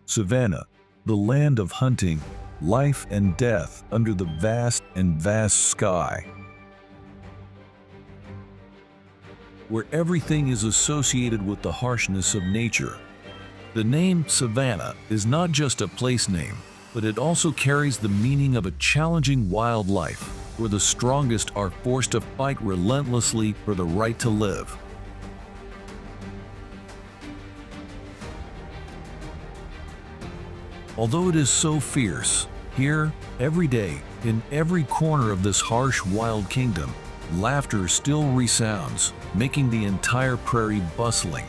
Savannah, the land of hunting, life and death under the vast sky, where everything is associated with the harshness of nature. The name Savannah is not just a place name, but it also carries the meaning of a challenging wildlife, where the strongest are forced to fight relentlessly for the right to live. Although it is so fierce, here, every day, in every corner of this harsh wild kingdom, laughter still resounds, making the entire prairie bustling.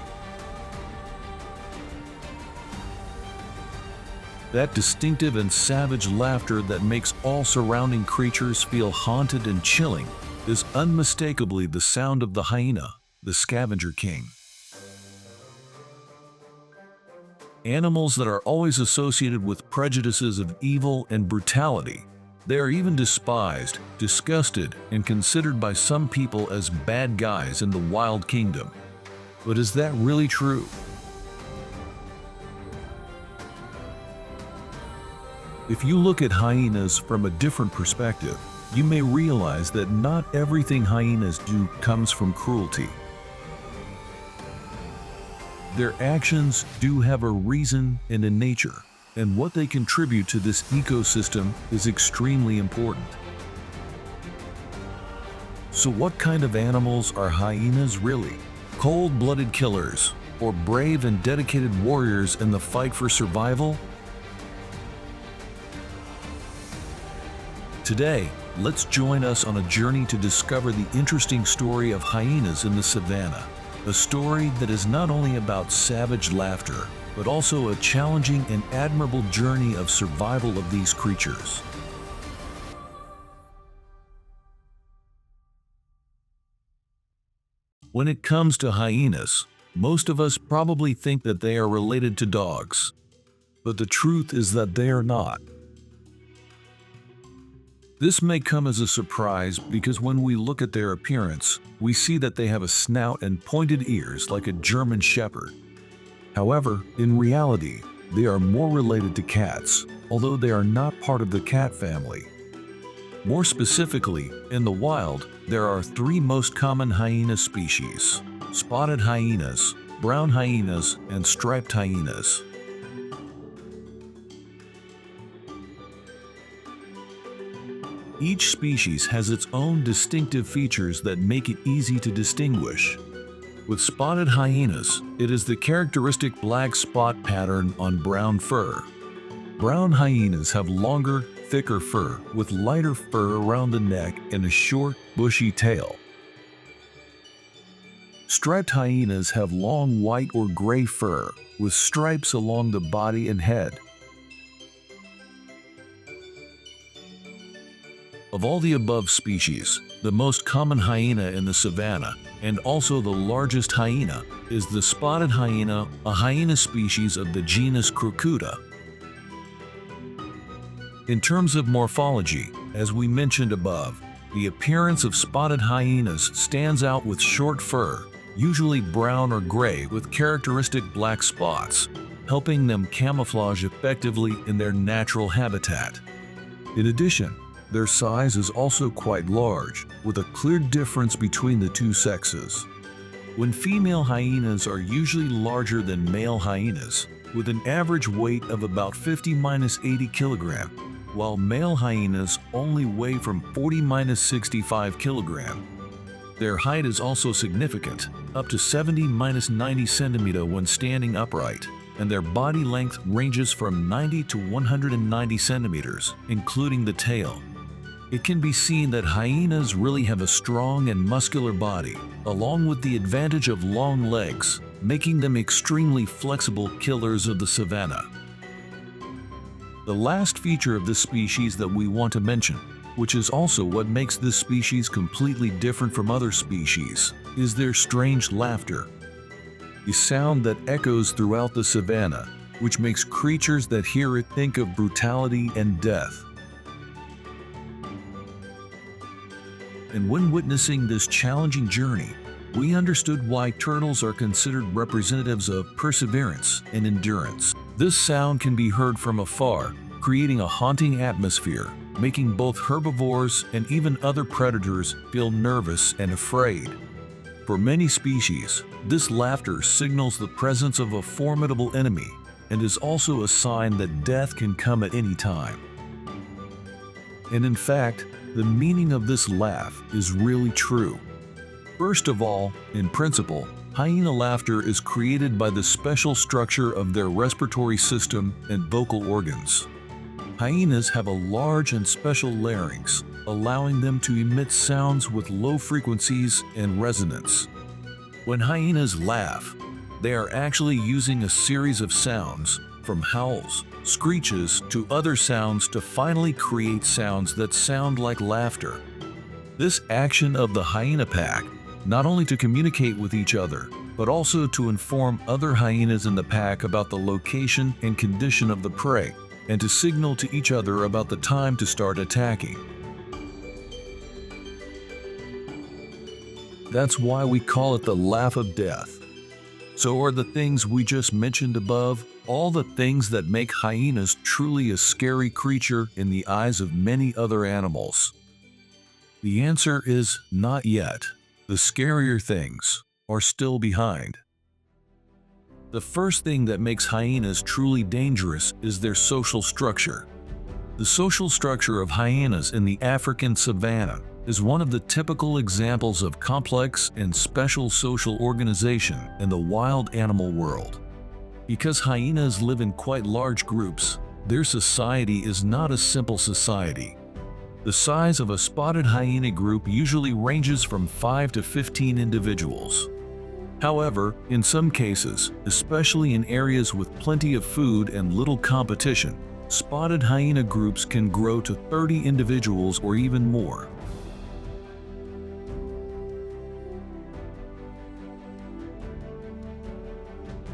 That distinctive and savage laughter that makes all surrounding creatures feel haunted and chilling is unmistakably the sound of the hyena, the scavenger king. Animals that are always associated with prejudices of evil and brutality. They are even despised, disgusted, and considered by some people as bad guys in the wild kingdom. But is that really true? If you look at hyenas from a different perspective, you may realize that not everything hyenas do comes from cruelty. Their actions do have a reason and a nature, and what they contribute to this ecosystem is extremely important. So what kind of animals are hyenas really? Cold-blooded killers, or brave and dedicated warriors in the fight for survival? Today, let's join us on a journey to discover the interesting story of hyenas in the savannah. A story that is not only about savage laughter, but also a challenging and admirable journey of survival of these creatures. When it comes to hyenas, most of us probably think that they are related to dogs. But the truth is that they are not. This may come as a surprise because when we look at their appearance, we see that they have a snout and pointed ears like a German shepherd. However, in reality, they are more related to cats, although they are not part of the cat family. More specifically, in the wild, there are three most common hyena species: spotted hyenas, brown hyenas, and striped hyenas. Each species has its own distinctive features that make it easy to distinguish. With spotted hyenas, it is the characteristic black spot pattern on brown fur. Brown hyenas have longer, thicker fur with lighter fur around the neck and a short, bushy tail. Striped hyenas have long white or gray fur with stripes along the body and head. Of all the above species, the most common hyena in the savannah, and also the largest hyena, is the spotted hyena, a hyena species of the genus Crocuta. In terms of morphology, as we mentioned above, the appearance of spotted hyenas stands out with short fur, usually brown or gray with characteristic black spots, helping them camouflage effectively in their natural habitat. In addition, their size is also quite large, with a clear difference between the two sexes. When female hyenas are usually larger than male hyenas, with an average weight of about 50–80 kg, while male hyenas only weigh from 40–65 kg. Their height is also significant, up to 70–90 cm when standing upright, and their body length ranges from 90 to 190 centimeters, including the tail. It can be seen that hyenas really have a strong and muscular body, along with the advantage of long legs, making them extremely flexible killers of the savannah. The last feature of this species that we want to mention, which is also what makes this species completely different from other species, is their strange laughter. A sound that echoes throughout the savannah, which makes creatures that hear it think of brutality and death. And when witnessing this challenging journey, we understood why turtles are considered representatives of perseverance and endurance. This sound can be heard from afar, creating a haunting atmosphere, making both herbivores and even other predators feel nervous and afraid. For many species, this laughter signals the presence of a formidable enemy and is also a sign that death can come at any time. And in fact, the meaning of this laugh is really true. First of all, in principle, hyena laughter is created by the special structure of their respiratory system and vocal organs. Hyenas have a large and special larynx, allowing them to emit sounds with low frequencies and resonance. When hyenas laugh, they are actually using a series of sounds, from howls, screeches to other sounds to finally create sounds that sound like laughter. This action of the hyena pack, not only to communicate with each other, but also to inform other hyenas in the pack about the location and condition of the prey, and to signal to each other about the time to start attacking. That's why we call it the laugh of death. So are the things we just mentioned above all the things that make hyenas truly a scary creature in the eyes of many other animals? The answer is not yet. The scarier things are still behind. The first thing that makes hyenas truly dangerous is their social structure. The social structure of hyenas in the African savanna is one of the typical examples of complex and special social organization in the wild animal world. Because hyenas live in quite large groups, their society is not a simple society. The size of a spotted hyena group usually ranges from 5 to 15 individuals. However, in some cases, especially in areas with plenty of food and little competition, spotted hyena groups can grow to 30 individuals or even more.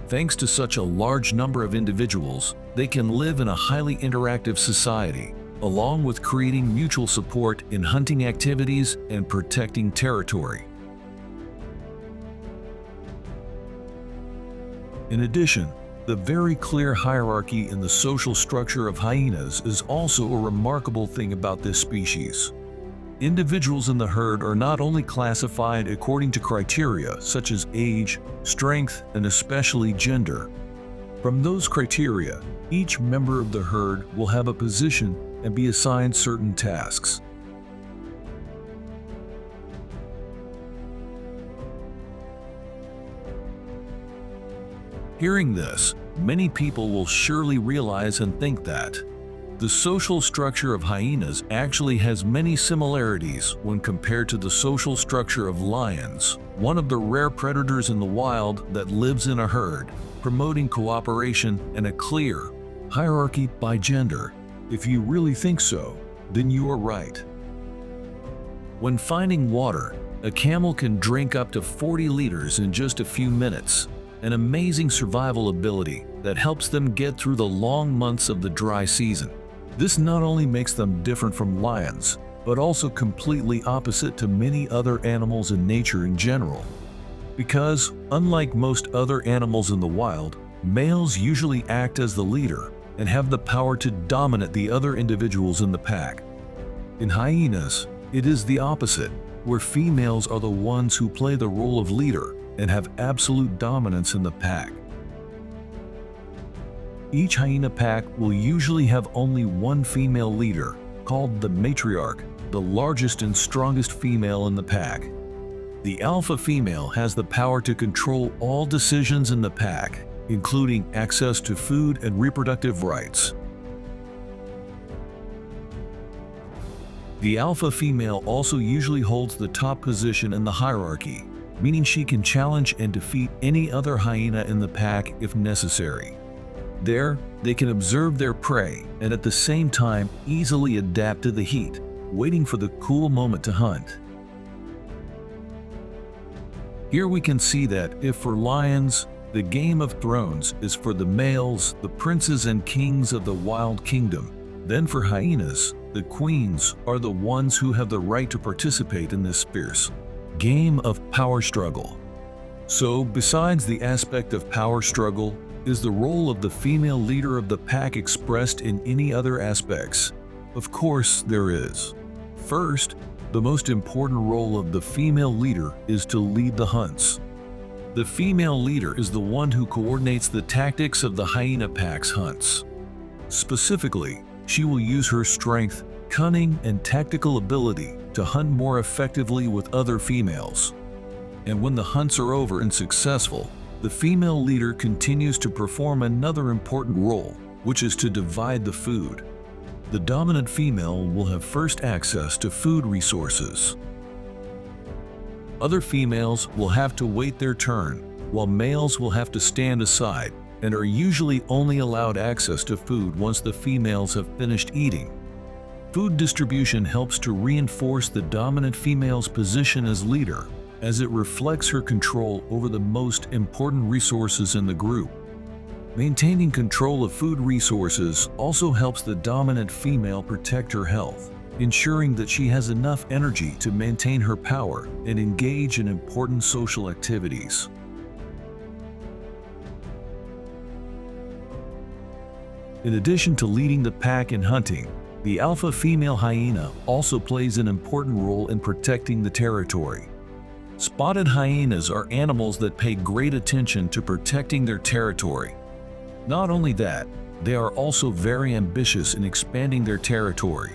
Thanks to such a large number of individuals, they can live in a highly interactive society, along with creating mutual support in hunting activities and protecting territory. In addition, the very clear hierarchy in the social structure of hyenas is also a remarkable thing about this species. Individuals in the herd are not only classified according to criteria such as age, strength, and especially gender. From those criteria, each member of the herd will have a position and be assigned certain tasks. Hearing this, many people will surely realize and think that the social structure of hyenas actually has many similarities when compared to the social structure of lions, one of the rare predators in the wild that lives in a herd, promoting cooperation and a clear hierarchy by gender. If you really think so, then you are right. When finding water, a camel can drink up to 40 liters in just a few minutes, an amazing survival ability that helps them get through the long months of the dry season. This not only makes them different from lions, but also completely opposite to many other animals in nature in general. Because, unlike most other animals in the wild, males usually act as the leader and have the power to dominate the other individuals in the pack. In hyenas, it is the opposite, where females are the ones who play the role of leader and have absolute dominance in the pack. Each hyena pack will usually have only one female leader, called the matriarch, the largest and strongest female in the pack. The alpha female has the power to control all decisions in the pack, including access to food and reproductive rights. The alpha female also usually holds the top position in the hierarchy, meaning she can challenge and defeat any other hyena in the pack if necessary. There, they can observe their prey and at the same time easily adapt to the heat, waiting for the cool moment to hunt. Here we can see that if for lions, the Game of Thrones is for the males, the princes and kings of the wild kingdom, then for hyenas, the queens are the ones who have the right to participate in this fierce game of power struggle. So, besides the aspect of power struggle, Is the role of the female leader of the pack expressed in any other aspects? Of course there is. First, the most important role of the female leader is to lead the hunts. The female leader is the one who coordinates the tactics of the hyena pack's hunts. Specifically, she will use her strength, cunning, and tactical ability to hunt more effectively with other females. And when the hunts are over and successful, the female leader continues to perform another important role, which is to divide the food. The dominant female will have first access to food resources. Other females will have to wait their turn, while males will have to stand aside and are usually only allowed access to food once the females have finished eating. Food distribution helps to reinforce the dominant female's position as leader, as it reflects her control over the most important resources in the group. Maintaining control of food resources also helps the dominant female protect her health, ensuring that she has enough energy to maintain her power and engage in important social activities. In addition to leading the pack in hunting, the alpha female hyena also plays an important role in protecting the territory. Spotted hyenas are animals that pay great attention to protecting their territory. Not only that, they are also very ambitious in expanding their territory.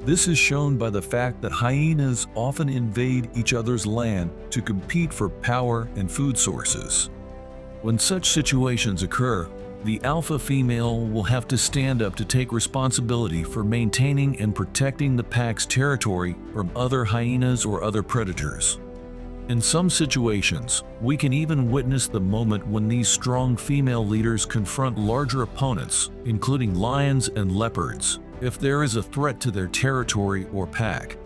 This is shown by the fact that hyenas often invade each other's land to compete for power and food sources. When such situations occur, the alpha female will have to stand up to take responsibility for maintaining and protecting the pack's territory from other hyenas or other predators. In some situations, we can even witness the moment when these strong female leaders confront larger opponents, including lions and leopards, if there is a threat to their territory or pack.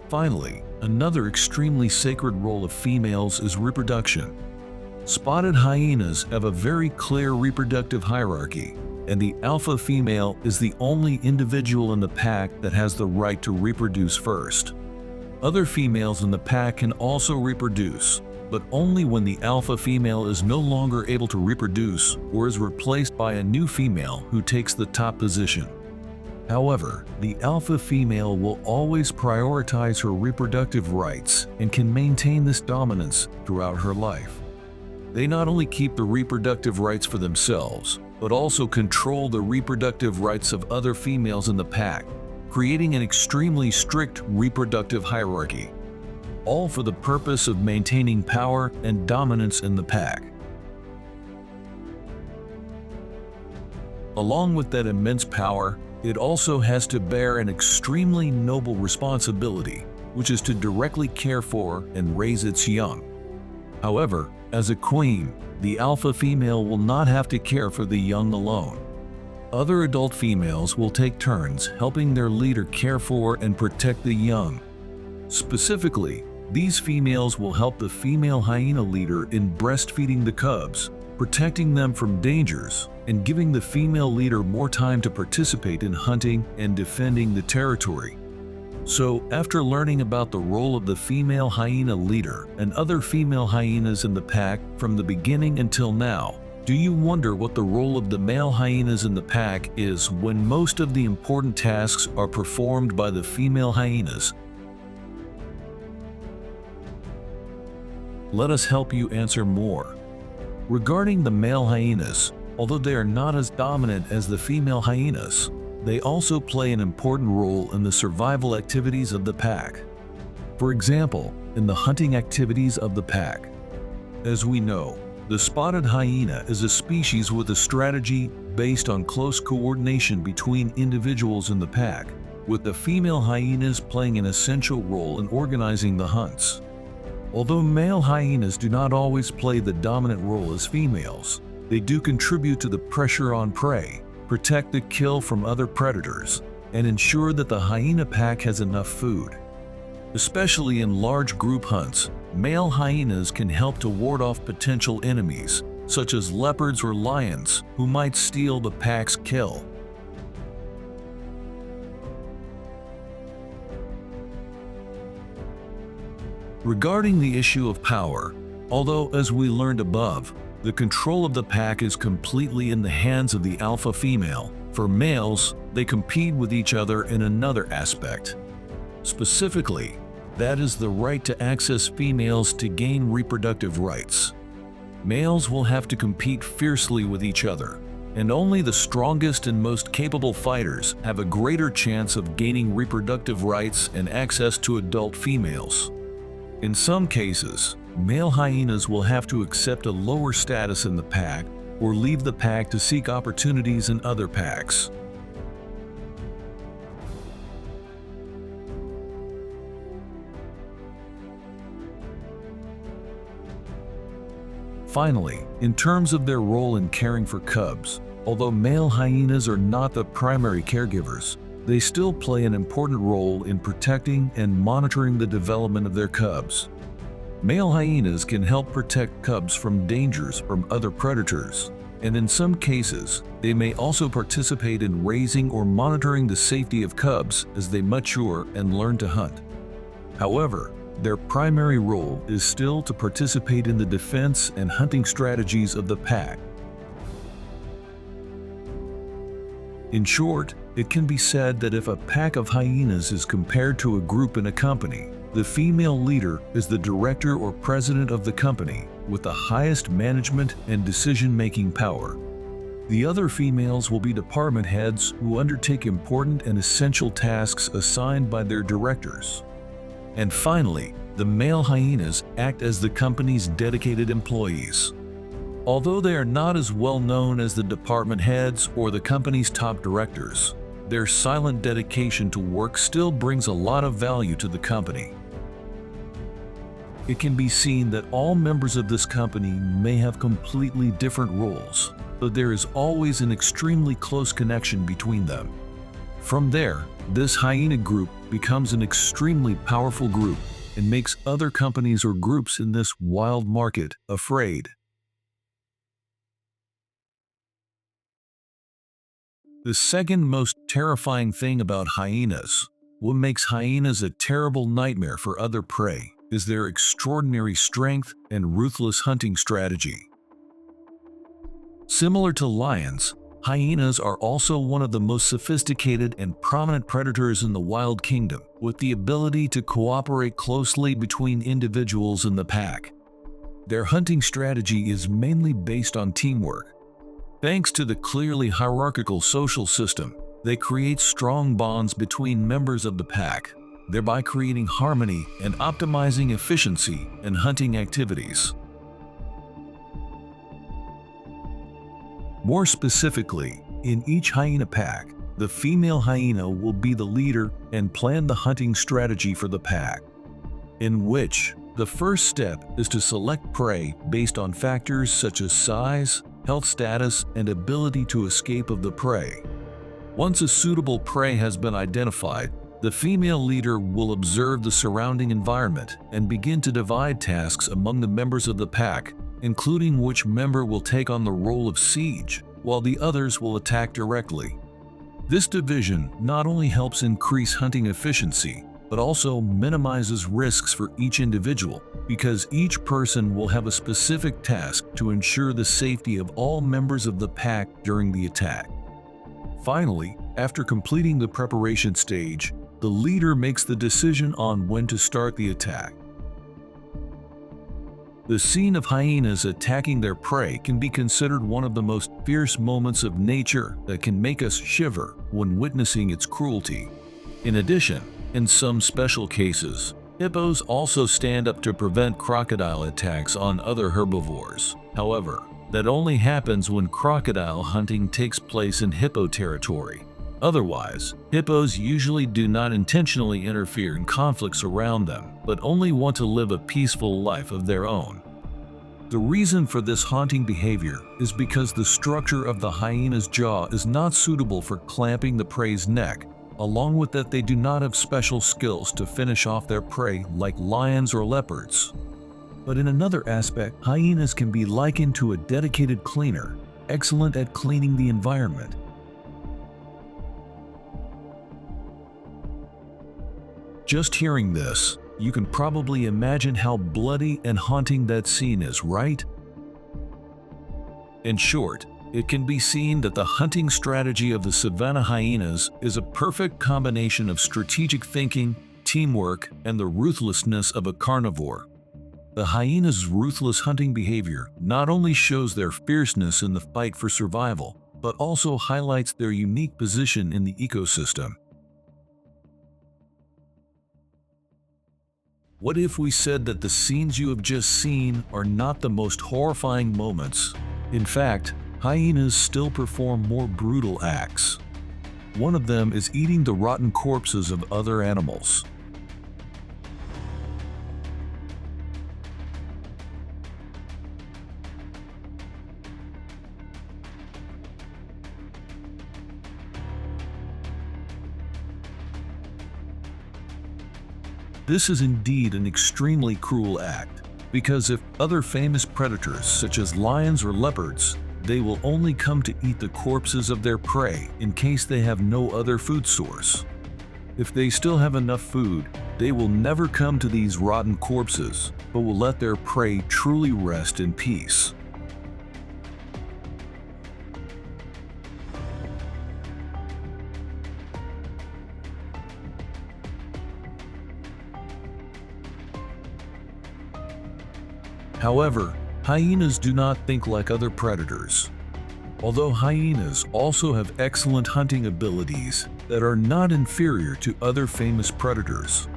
Finally, another extremely sacred role of females is reproduction. Spotted hyenas have a very clear reproductive hierarchy, and the alpha female is the only individual in the pack that has the right to reproduce first. Other females in the pack can also reproduce, but only when the alpha female is no longer able to reproduce or is replaced by a new female who takes the top position. However, the alpha female will always prioritize her reproductive rights and can maintain this dominance throughout her life. They not only keep the reproductive rights for themselves, but also control the reproductive rights of other females in the pack, creating an extremely strict reproductive hierarchy, all for the purpose of maintaining power and dominance in the pack. Along with that immense power, it also has to bear an extremely noble responsibility, which is to directly care for and raise its young. However, as a queen, the alpha female will not have to care for the young alone. Other adult females will take turns helping their leader care for and protect the young. Specifically, these females will help the female hyena leader in breastfeeding the cubs, protecting them from dangers, and giving the female leader more time to participate in hunting and defending the territory. So, after learning about the role of the female hyena leader and other female hyenas in the pack from the beginning until now, do you wonder what the role of the male hyenas in the pack is when most of the important tasks are performed by the female hyenas? Let us help you answer more. Regarding the male hyenas, although they are not as dominant as the female hyenas, they also play an important role in the survival activities of the pack. For example, in the hunting activities of the pack. As we know, the spotted hyena is a species with a strategy based on close coordination between individuals in the pack, with the female hyenas playing an essential role in organizing the hunts. Although male hyenas do not always play the dominant role as females, they do contribute to the pressure on prey, protect the kill from other predators, and ensure that the hyena pack has enough food. Especially in large group hunts, male hyenas can help to ward off potential enemies, such as leopards or lions, who might steal the pack's kill. Regarding the issue of power, although as we learned above, the control of the pack is completely in the hands of the alpha female, for males, they compete with each other in another aspect. Specifically, that is the right to access females to gain reproductive rights. Males will have to compete fiercely with each other, and only the strongest and most capable fighters have a greater chance of gaining reproductive rights and access to adult females. In some cases, male hyenas will have to accept a lower status in the pack or leave the pack to seek opportunities in other packs. Finally, in terms of their role in caring for cubs, although male hyenas are not the primary caregivers, they still play an important role in protecting and monitoring the development of their cubs. Male hyenas can help protect cubs from dangers from other predators, and in some cases, they may also participate in raising or monitoring the safety of cubs as they mature and learn to hunt. However, their primary role is still to participate in the defense and hunting strategies of the pack. In short, it can be said that if a pack of hyenas is compared to a group in a company, the female leader is the director or president of the company with the highest management and decision-making power. The other females will be department heads who undertake important and essential tasks assigned by their directors. And finally, the male hyenas act as the company's dedicated employees. Although they are not as well known as the department heads or the company's top directors, their silent dedication to work still brings a lot of value to the company. It can be seen that all members of this company may have completely different roles, but there is always an extremely close connection between them. From there, this hyena group becomes an extremely powerful group and makes other companies or groups in this wild market afraid. The second most terrifying thing about hyenas, what makes hyenas a terrible nightmare for other prey, is their extraordinary strength and ruthless hunting strategy. Similar to lions, hyenas are also one of the most sophisticated and prominent predators in the wild kingdom, with the ability to cooperate closely between individuals in the pack. Their hunting strategy is mainly based on teamwork. Thanks to the clearly hierarchical social system, they create strong bonds between members of the pack, thereby creating harmony and optimizing efficiency in hunting activities. More specifically, in each hyena pack, the female hyena will be the leader and plan the hunting strategy for the pack, in which the first step is to select prey based on factors such as size, health status, and ability to escape of the prey. Once a suitable prey has been identified, the female leader will observe the surrounding environment and begin to divide tasks among the members of the pack, including which member will take on the role of siege, while the others will attack directly. This division not only helps increase hunting efficiency, but also minimizes risks for each individual, because each person will have a specific task to ensure the safety of all members of the pack during the attack. Finally, after completing the preparation stage, the leader makes the decision on when to start the attack. The scene of hyenas attacking their prey can be considered one of the most fierce moments of nature that can make us shiver when witnessing its cruelty. In addition, in some special cases, hippos also stand up to prevent crocodile attacks on other herbivores. However, that only happens when crocodile hunting takes place in hippo territory. Otherwise, hippos usually do not intentionally interfere in conflicts around them, but only want to live a peaceful life of their own. The reason for this haunting behavior is because the structure of the hyena's jaw is not suitable for clamping the prey's neck. Along with that, they do not have special skills to finish off their prey like lions or leopards. But in another aspect, hyenas can be likened to a dedicated cleaner, excellent at cleaning the environment. Just hearing this, you can probably imagine how bloody and haunting that scene is, right? In short, it can be seen that the hunting strategy of the Savannah hyenas is a perfect combination of strategic thinking, teamwork, and the ruthlessness of a carnivore. The hyena's ruthless hunting behavior not only shows their fierceness in the fight for survival, but also highlights their unique position in the ecosystem. What if we said that the scenes you have just seen are not the most horrifying moments? In fact, hyenas still perform more brutal acts. One of them is eating the rotten corpses of other animals. This is indeed an extremely cruel act, because if other famous predators such as lions or leopards, they will only come to eat the corpses of their prey in case they have no other food source. If they still have enough food, they will never come to these rotten corpses, but will let their prey truly rest in peace. However, hyenas do not think like other predators. Although hyenas also have excellent hunting abilities that are not inferior to other famous predators.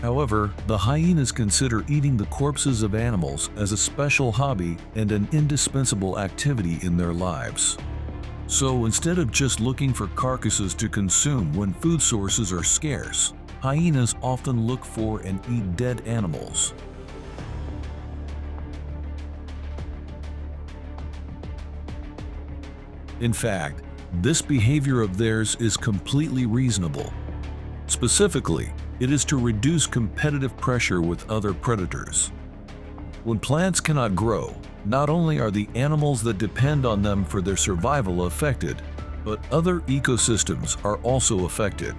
However, the hyenas consider eating the corpses of animals as a special hobby and an indispensable activity in their lives. So instead of just looking for carcasses to consume when food sources are scarce, hyenas often look for and eat dead animals. In fact, this behavior of theirs is completely reasonable. Specifically, it is to reduce competitive pressure with other predators. When plants cannot grow, not only are the animals that depend on them for their survival affected, but other ecosystems are also affected.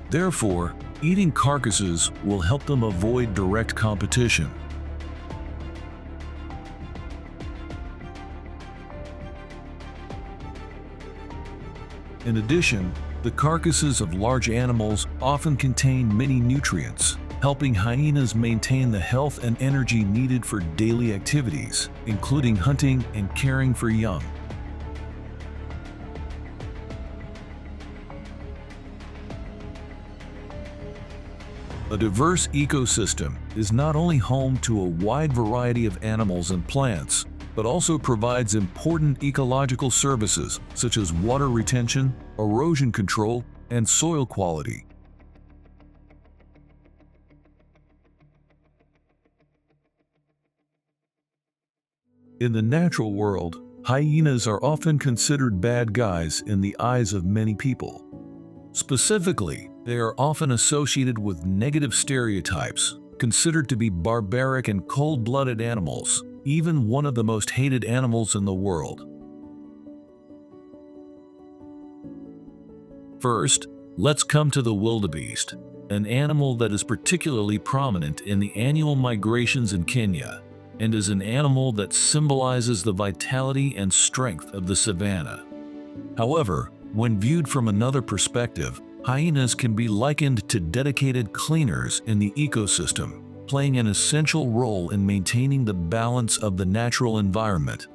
Therefore, eating carcasses will help them avoid direct competition. In addition, the carcasses of large animals often contain many nutrients, helping hyenas maintain the health and energy needed for daily activities, including hunting and caring for young. A diverse ecosystem is not only home to a wide variety of animals and plants, but also provides important ecological services such as water retention, erosion control, and soil quality. In the natural world, hyenas are often considered bad guys in the eyes of many people. Specifically, they are often associated with negative stereotypes, considered to be barbaric and cold-blooded animals, even one of the most hated animals in the world. First, let's come to the wildebeest, an animal that is particularly prominent in the annual migrations in Kenya, and is an animal that symbolizes the vitality and strength of the savanna. However, when viewed from another perspective, hyenas can be likened to dedicated cleaners in the ecosystem, playing an essential role in maintaining the balance of the natural environment.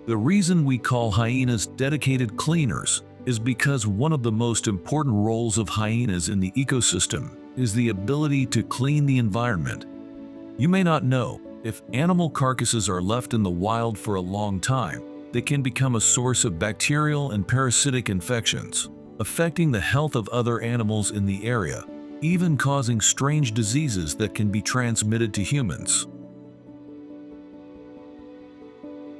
The reason we call hyenas dedicated cleaners is because one of the most important roles of hyenas in the ecosystem is the ability to clean the environment. You may not know, if animal carcasses are left in the wild for a long time, they can become a source of bacterial and parasitic infections, affecting the health of other animals in the area, even causing strange diseases that can be transmitted to humans.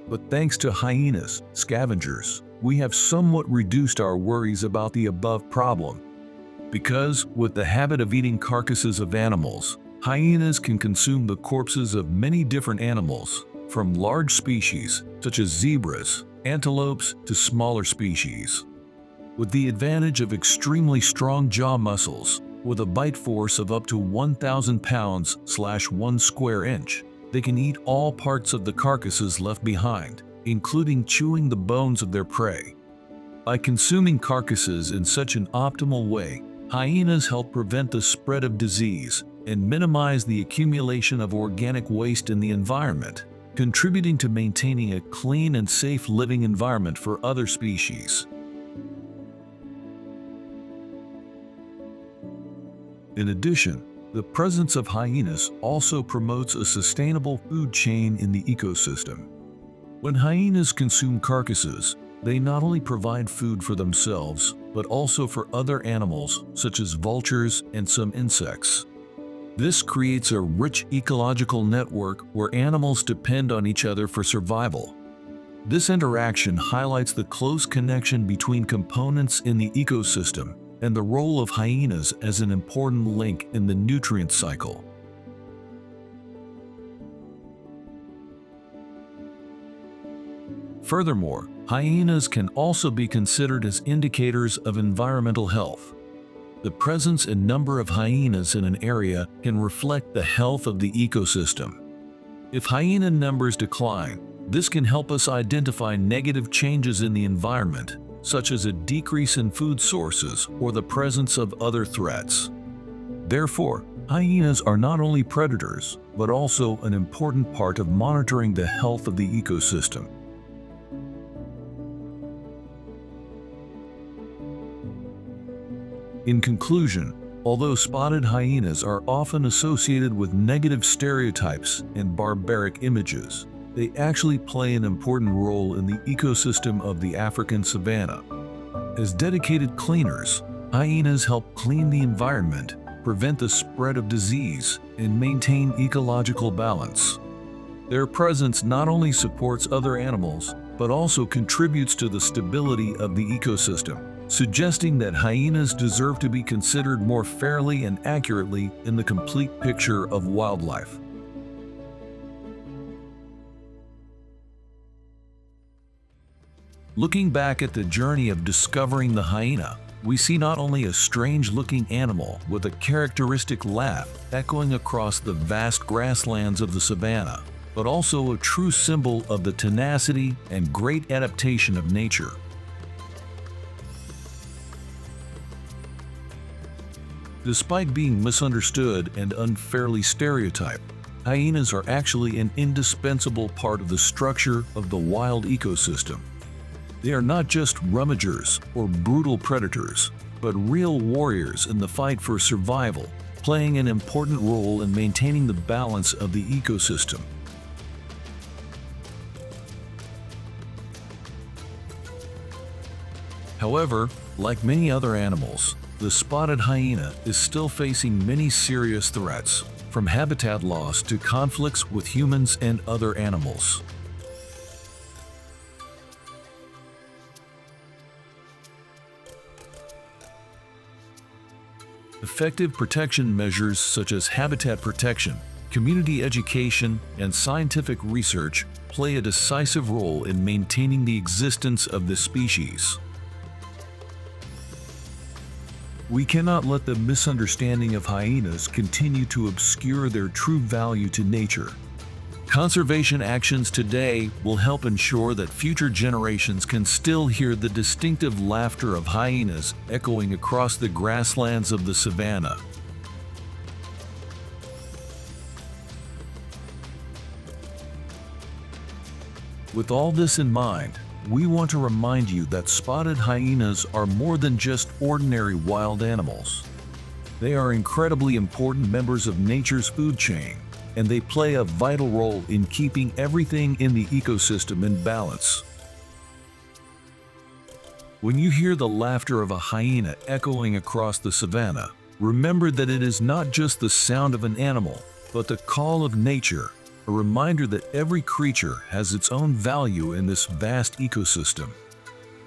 But thanks to hyenas, scavengers, we have somewhat reduced our worries about the above problem. Because, with the habit of eating carcasses of animals, hyenas can consume the corpses of many different animals, from large species such as zebras, antelopes, to smaller species. With the advantage of extremely strong jaw muscles, with a bite force of up to 1,000 pounds/1 square inch, they can eat all parts of the carcasses left behind, including chewing the bones of their prey. By consuming carcasses in such an optimal way, hyenas help prevent the spread of disease and minimize the accumulation of organic waste in the environment, contributing to maintaining a clean and safe living environment for other species. In addition, the presence of hyenas also promotes a sustainable food chain in the ecosystem. When hyenas consume carcasses, they not only provide food for themselves, but also for other animals such as vultures and some insects. This creates a rich ecological network where animals depend on each other for survival. This interaction highlights the close connection between components in the ecosystem and the role of hyenas as an important link in the nutrient cycle. Furthermore, hyenas can also be considered as indicators of environmental health. The presence and number of hyenas in an area can reflect the health of the ecosystem. If hyena numbers decline, this can help us identify negative changes in the environment, such as a decrease in food sources or the presence of other threats. Therefore, hyenas are not only predators, but also an important part of monitoring the health of the ecosystem. In conclusion, although spotted hyenas are often associated with negative stereotypes and barbaric images, they actually play an important role in the ecosystem of the African savanna. As dedicated cleaners, hyenas help clean the environment, prevent the spread of disease, and maintain ecological balance. Their presence not only supports other animals, but also contributes to the stability of the ecosystem, suggesting that hyenas deserve to be considered more fairly and accurately in the complete picture of wildlife. Looking back at the journey of discovering the hyena, we see not only a strange-looking animal with a characteristic laugh echoing across the vast grasslands of the savanna, but also a true symbol of the tenacity and great adaptation of nature. Despite being misunderstood and unfairly stereotyped, hyenas are actually an indispensable part of the structure of the wild ecosystem. They are not just rummagers or brutal predators, but real warriors in the fight for survival, playing an important role in maintaining the balance of the ecosystem. However, like many other animals, the spotted hyena is still facing many serious threats, from habitat loss to conflicts with humans and other animals. Effective protection measures such as habitat protection, community education, and scientific research play a decisive role in maintaining the existence of this species. We cannot let the misunderstanding of hyenas continue to obscure their true value to nature. Conservation actions today will help ensure that future generations can still hear the distinctive laughter of hyenas echoing across the grasslands of the savanna. With all this in mind, we want to remind you that spotted hyenas are more than just ordinary wild animals. They are incredibly important members of nature's food chain, and they play a vital role in keeping everything in the ecosystem in balance. When you hear the laughter of a hyena echoing across the savanna, remember that it is not just the sound of an animal, but the call of nature, a reminder that every creature has its own value in this vast ecosystem.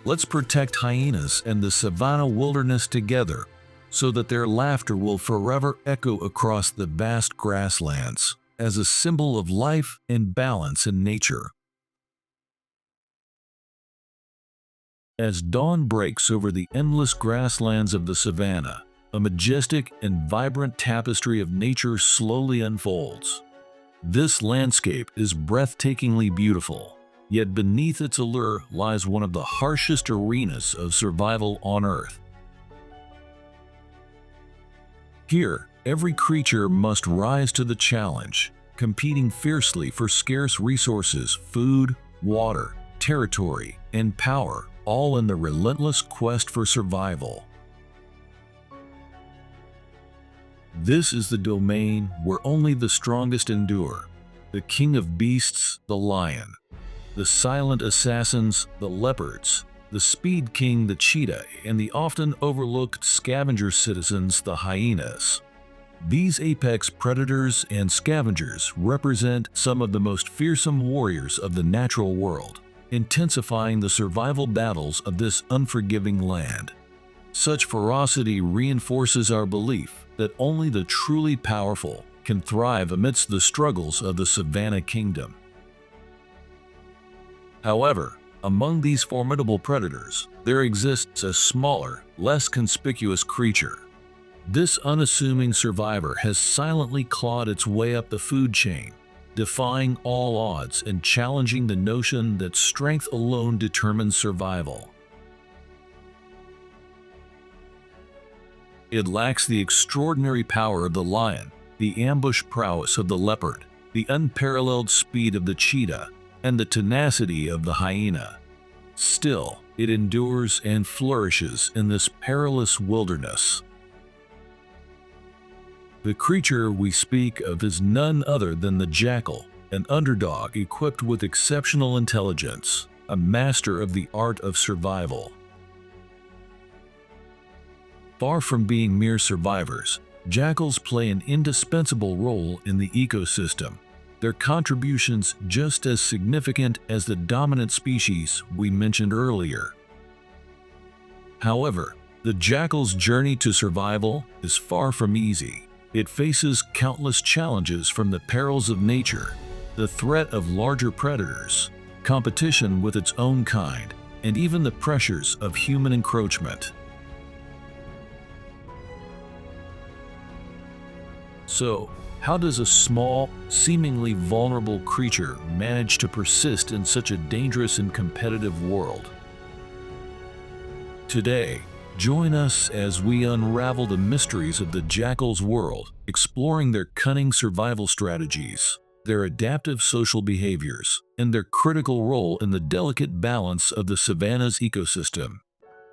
Let's protect hyenas and the Savannah wilderness together so that their laughter will forever echo across the vast grasslands as a symbol of life and balance in nature. As dawn breaks over the endless grasslands of the Savannah, a majestic and vibrant tapestry of nature slowly unfolds. This landscape is breathtakingly beautiful, yet beneath its allure lies one of the harshest arenas of survival on Earth. Here, every creature must rise to the challenge, competing fiercely for scarce resources, food, water, territory, and power, all in the relentless quest for survival. This is the domain where only the strongest endure, the king of beasts, the lion, the silent assassins, the leopards, the speed king, the cheetah, and the often overlooked scavenger citizens, the hyenas. These apex predators and scavengers represent some of the most fearsome warriors of the natural world, intensifying the survival battles of this unforgiving land. Such ferocity reinforces our belief that only the truly powerful can thrive amidst the struggles of the Savannah Kingdom. However, among these formidable predators, there exists a smaller, less conspicuous creature. This unassuming survivor has silently clawed its way up the food chain, defying all odds and challenging the notion that strength alone determines survival. It lacks the extraordinary power of the lion, the ambush prowess of the leopard, the unparalleled speed of the cheetah, and the tenacity of the hyena. Still, it endures and flourishes in this perilous wilderness. The creature we speak of is none other than the jackal, an underdog equipped with exceptional intelligence, a master of the art of survival. Far from being mere survivors, jackals play an indispensable role in the ecosystem, their contributions just as significant as the dominant species we mentioned earlier. However, the jackal's journey to survival is far from easy. It faces countless challenges, from the perils of nature, the threat of larger predators, competition with its own kind, and even the pressures of human encroachment. So, how does a small, seemingly vulnerable creature manage to persist in such a dangerous and competitive world? Today, join us as we unravel the mysteries of the jackal's world, exploring their cunning survival strategies, their adaptive social behaviors, and their critical role in the delicate balance of the savanna's ecosystem.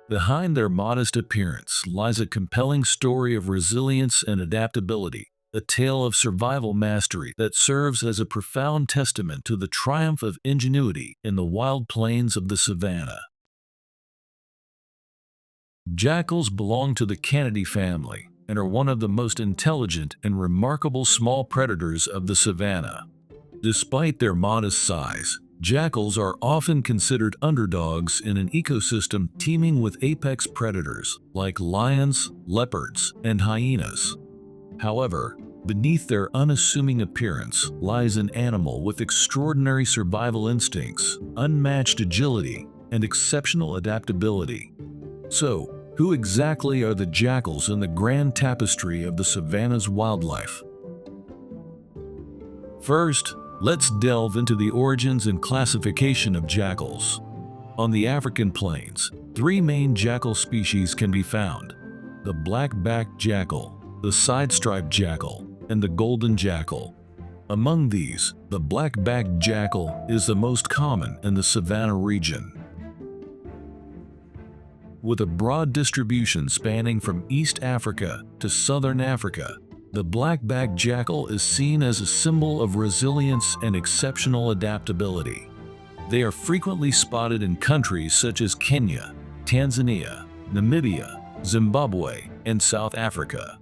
Behind their modest appearance lies a compelling story of resilience and adaptability, a tale of survival mastery that serves as a profound testament to the triumph of ingenuity in the wild plains of the savannah. Jackals belong to the Canidae family and are one of the most intelligent and remarkable small predators of the savannah. Despite their modest size, jackals are often considered underdogs in an ecosystem teeming with apex predators like lions, leopards, and hyenas. However, beneath their unassuming appearance lies an animal with extraordinary survival instincts, unmatched agility, and exceptional adaptability. So, who exactly are the jackals in the grand tapestry of the savannah's wildlife? First, let's delve into the origins and classification of jackals. On the African plains, three main jackal species can be found: the black-backed jackal, the side-striped jackal, and the golden jackal. Among these, the black-backed jackal is the most common in the savannah region. With a broad distribution spanning from East Africa to Southern Africa, the black-backed jackal is seen as a symbol of resilience and exceptional adaptability. They are frequently spotted in countries such as Kenya, Tanzania, Namibia, Zimbabwe, and South Africa.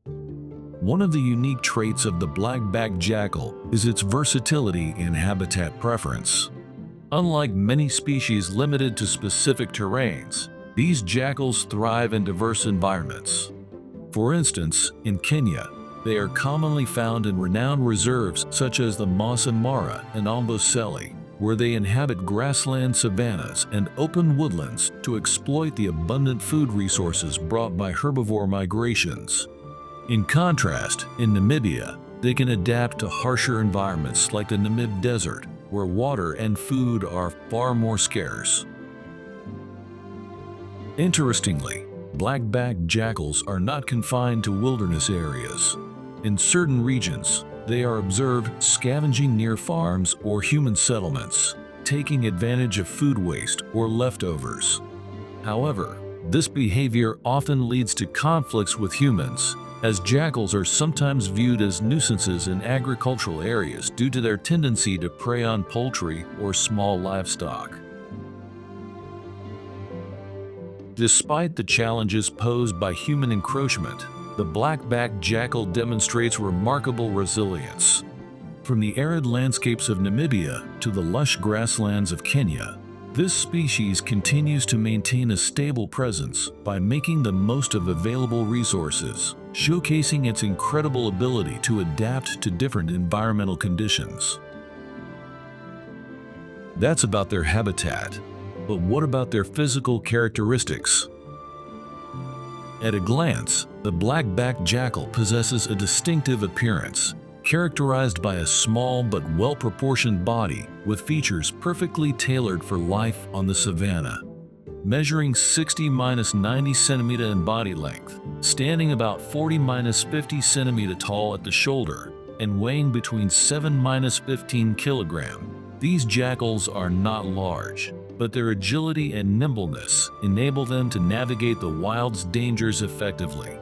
One of the unique traits of the black-backed jackal is its versatility and habitat preference. Unlike many species limited to specific terrains, these jackals thrive in diverse environments. For instance, in Kenya, they are commonly found in renowned reserves such as the Masai Mara and Amboseli, where they inhabit grassland savannas and open woodlands to exploit the abundant food resources brought by herbivore migrations. In contrast, in Namibia, they can adapt to harsher environments like the Namib Desert, where water and food are far more scarce. Interestingly, black-backed jackals are not confined to wilderness areas. In certain regions, they are observed scavenging near farms or human settlements, taking advantage of food waste or leftovers. However, this behavior often leads to conflicts with humans, as jackals are sometimes viewed as nuisances in agricultural areas due to their tendency to prey on poultry or small livestock. Despite the challenges posed by human encroachment, the black-backed jackal demonstrates remarkable resilience. From the arid landscapes of Namibia to the lush grasslands of Kenya, this species continues to maintain a stable presence by making the most of available resources, showcasing its incredible ability to adapt to different environmental conditions. That's about their habitat, but what about their physical characteristics? At a glance, the black-backed jackal possesses a distinctive appearance, characterized by a small but well-proportioned body with features perfectly tailored for life on the savanna. Measuring 60–90 cm in body length, standing about 40–50 cm tall at the shoulder, and weighing between 7–15 kg, these jackals are not large, but their agility and nimbleness enable them to navigate the wild's dangers effectively.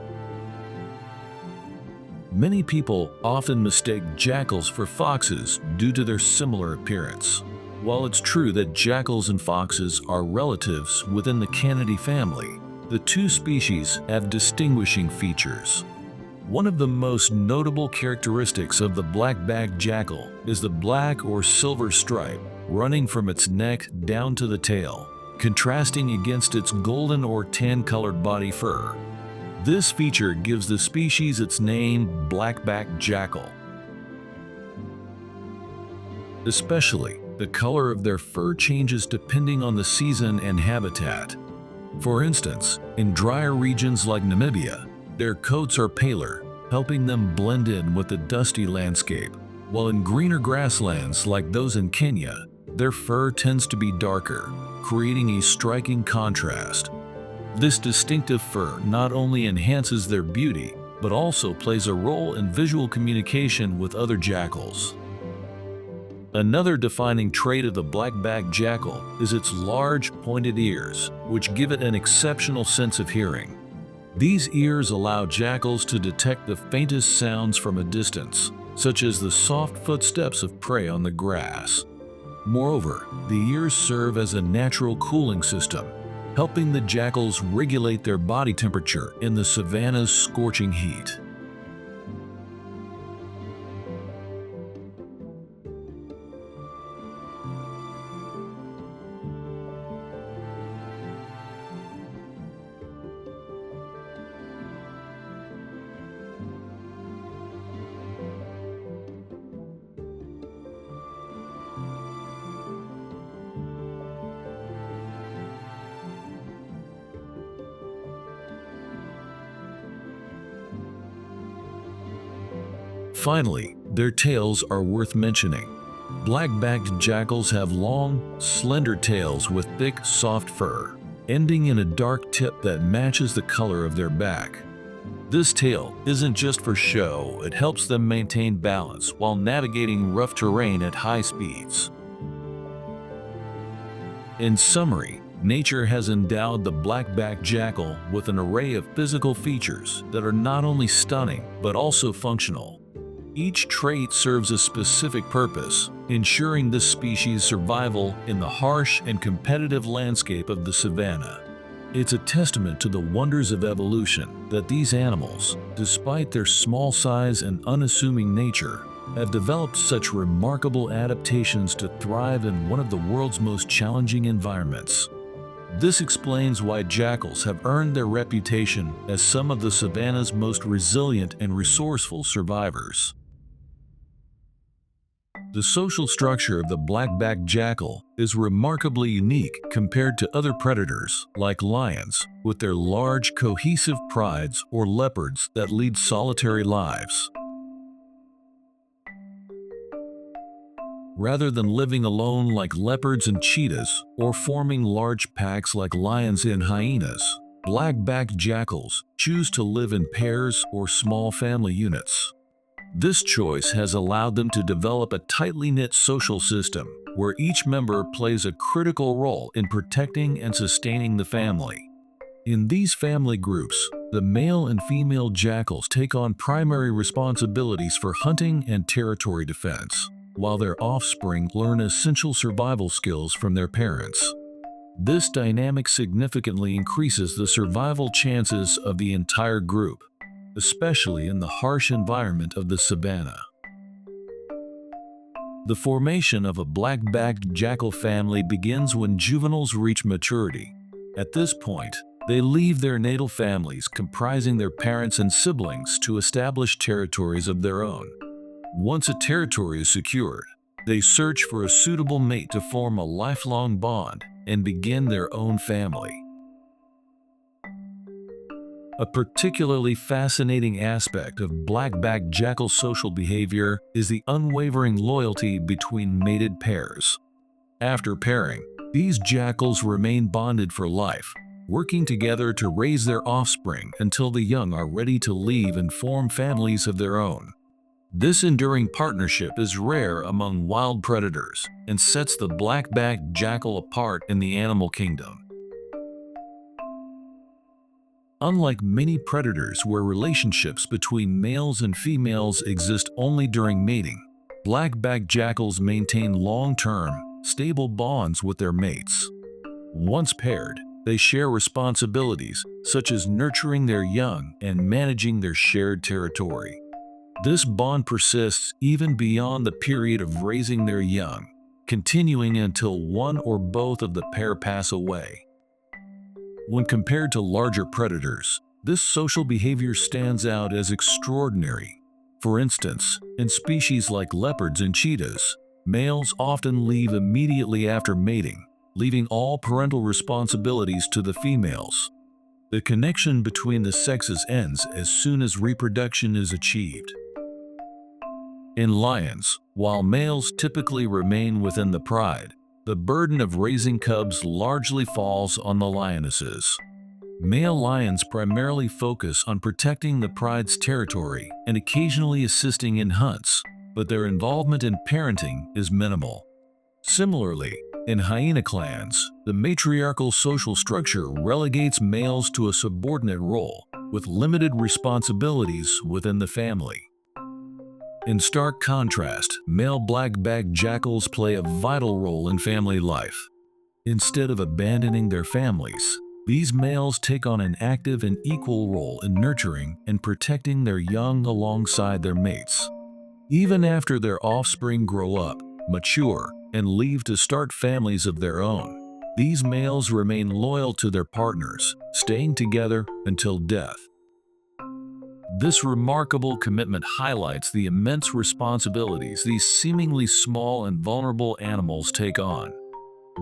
Many people often mistake jackals for foxes due to their similar appearance. While it's true that jackals and foxes are relatives within the Canidae family, the two species have distinguishing features. One of the most notable characteristics of the black-backed jackal is the black or silver stripe running from its neck down to the tail, contrasting against its golden or tan-colored body fur. This feature gives the species its name, black-backed jackal. Especially, the color of their fur changes depending on the season and habitat. For instance, in drier regions like Namibia, their coats are paler, helping them blend in with the dusty landscape, while in greener grasslands like those in Kenya, their fur tends to be darker, creating a striking contrast. This distinctive fur not only enhances their beauty, but also plays a role in visual communication with other jackals. Another defining trait of the black-backed jackal is its large, pointed ears, which give it an exceptional sense of hearing. These ears allow jackals to detect the faintest sounds from a distance, such as the soft footsteps of prey on the grass. Moreover, the ears serve as a natural cooling system, helping the jackals regulate their body temperature in the savanna's scorching heat. Finally, their tails are worth mentioning. Black-backed jackals have long, slender tails with thick, soft fur, ending in a dark tip that matches the color of their back. This tail isn't just for show, it helps them maintain balance while navigating rough terrain at high speeds. In summary, nature has endowed the black-backed jackal with an array of physical features that are not only stunning but also functional. Each trait serves a specific purpose, ensuring this species' survival in the harsh and competitive landscape of the savanna. It's a testament to the wonders of evolution that these animals, despite their small size and unassuming nature, have developed such remarkable adaptations to thrive in one of the world's most challenging environments. This explains why jackals have earned their reputation as some of the savannah's most resilient and resourceful survivors. The social structure of the black-backed jackal is remarkably unique compared to other predators, like lions, with their large, cohesive prides, or leopards that lead solitary lives. Rather than living alone like leopards and cheetahs, or forming large packs like lions and hyenas, black-backed jackals choose to live in pairs or small family units. This choice has allowed them to develop a tightly knit social system where each member plays a critical role in protecting and sustaining the family. In these family groups, the male and female jackals take on primary responsibilities for hunting and territory defense, while their offspring learn essential survival skills from their parents. This dynamic significantly increases the survival chances of the entire group, especially in the harsh environment of the savanna. The formation of a black-backed jackal family begins when juveniles reach maturity. At this point, they leave their natal families comprising their parents and siblings to establish territories of their own. Once a territory is secured, they search for a suitable mate to form a lifelong bond and begin their own family. A particularly fascinating aspect of black-backed jackal social behavior is the unwavering loyalty between mated pairs. After pairing, these jackals remain bonded for life, working together to raise their offspring until the young are ready to leave and form families of their own. This enduring partnership is rare among wild predators and sets the black-backed jackal apart in the animal kingdom. Unlike many predators where relationships between males and females exist only during mating, black-backed jackals maintain long-term, stable bonds with their mates. Once paired, they share responsibilities such as nurturing their young and managing their shared territory. This bond persists even beyond the period of raising their young, continuing until one or both of the pair pass away. When compared to larger predators, this social behavior stands out as extraordinary. For instance, in species like leopards and cheetahs, males often leave immediately after mating, leaving all parental responsibilities to the females. The connection between the sexes ends as soon as reproduction is achieved. In lions, while males typically remain within the pride, the burden of raising cubs largely falls on the lionesses. Male lions primarily focus on protecting the pride's territory and occasionally assisting in hunts, but their involvement in parenting is minimal. Similarly, in hyena clans, the matriarchal social structure relegates males to a subordinate role, with limited responsibilities within the family. In stark contrast, male black-backed jackals play a vital role in family life. Instead of abandoning their families, these males take on an active and equal role in nurturing and protecting their young alongside their mates. Even after their offspring grow up, mature, and leave to start families of their own, these males remain loyal to their partners, staying together until death. This remarkable commitment highlights the immense responsibilities these seemingly small and vulnerable animals take on.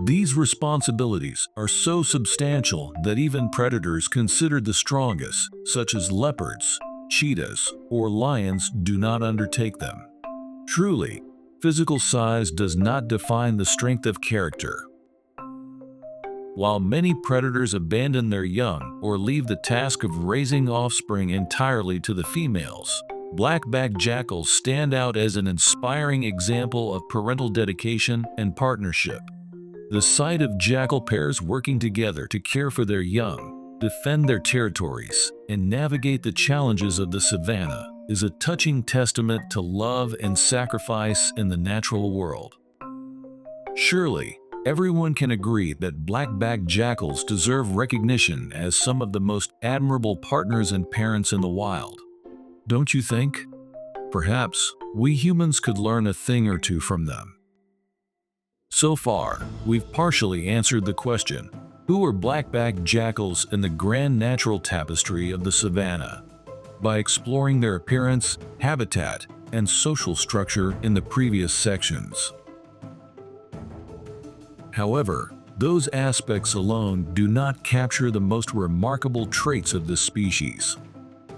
These responsibilities are so substantial that even predators considered the strongest, such as leopards, cheetahs, or lions, do not undertake them. Truly, physical size does not define the strength of character. While many predators abandon their young or leave the task of raising offspring entirely to the females, black-backed jackals stand out as an inspiring example of parental dedication and partnership. The sight of jackal pairs working together to care for their young, defend their territories, and navigate the challenges of the savanna is a touching testament to love and sacrifice in the natural world. Surely, everyone can agree that black-backed jackals deserve recognition as some of the most admirable partners and parents in the wild. Don't you think? Perhaps we humans could learn a thing or two from them. So far, we've partially answered the question, who are black-backed jackals in the grand natural tapestry of the savannah, by exploring their appearance, habitat, and social structure in the previous sections. However, those aspects alone do not capture the most remarkable traits of this species.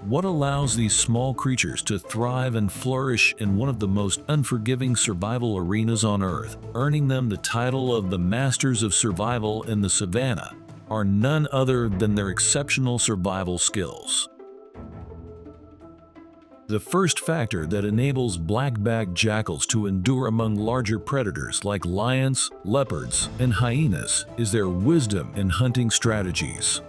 What allows these small creatures to thrive and flourish in one of the most unforgiving survival arenas on Earth, earning them the title of the Masters of Survival in the Savannah, are none other than their exceptional survival skills. The first factor that enables black-backed jackals to endure among larger predators like lions, leopards, and hyenas is their wisdom in hunting strategies.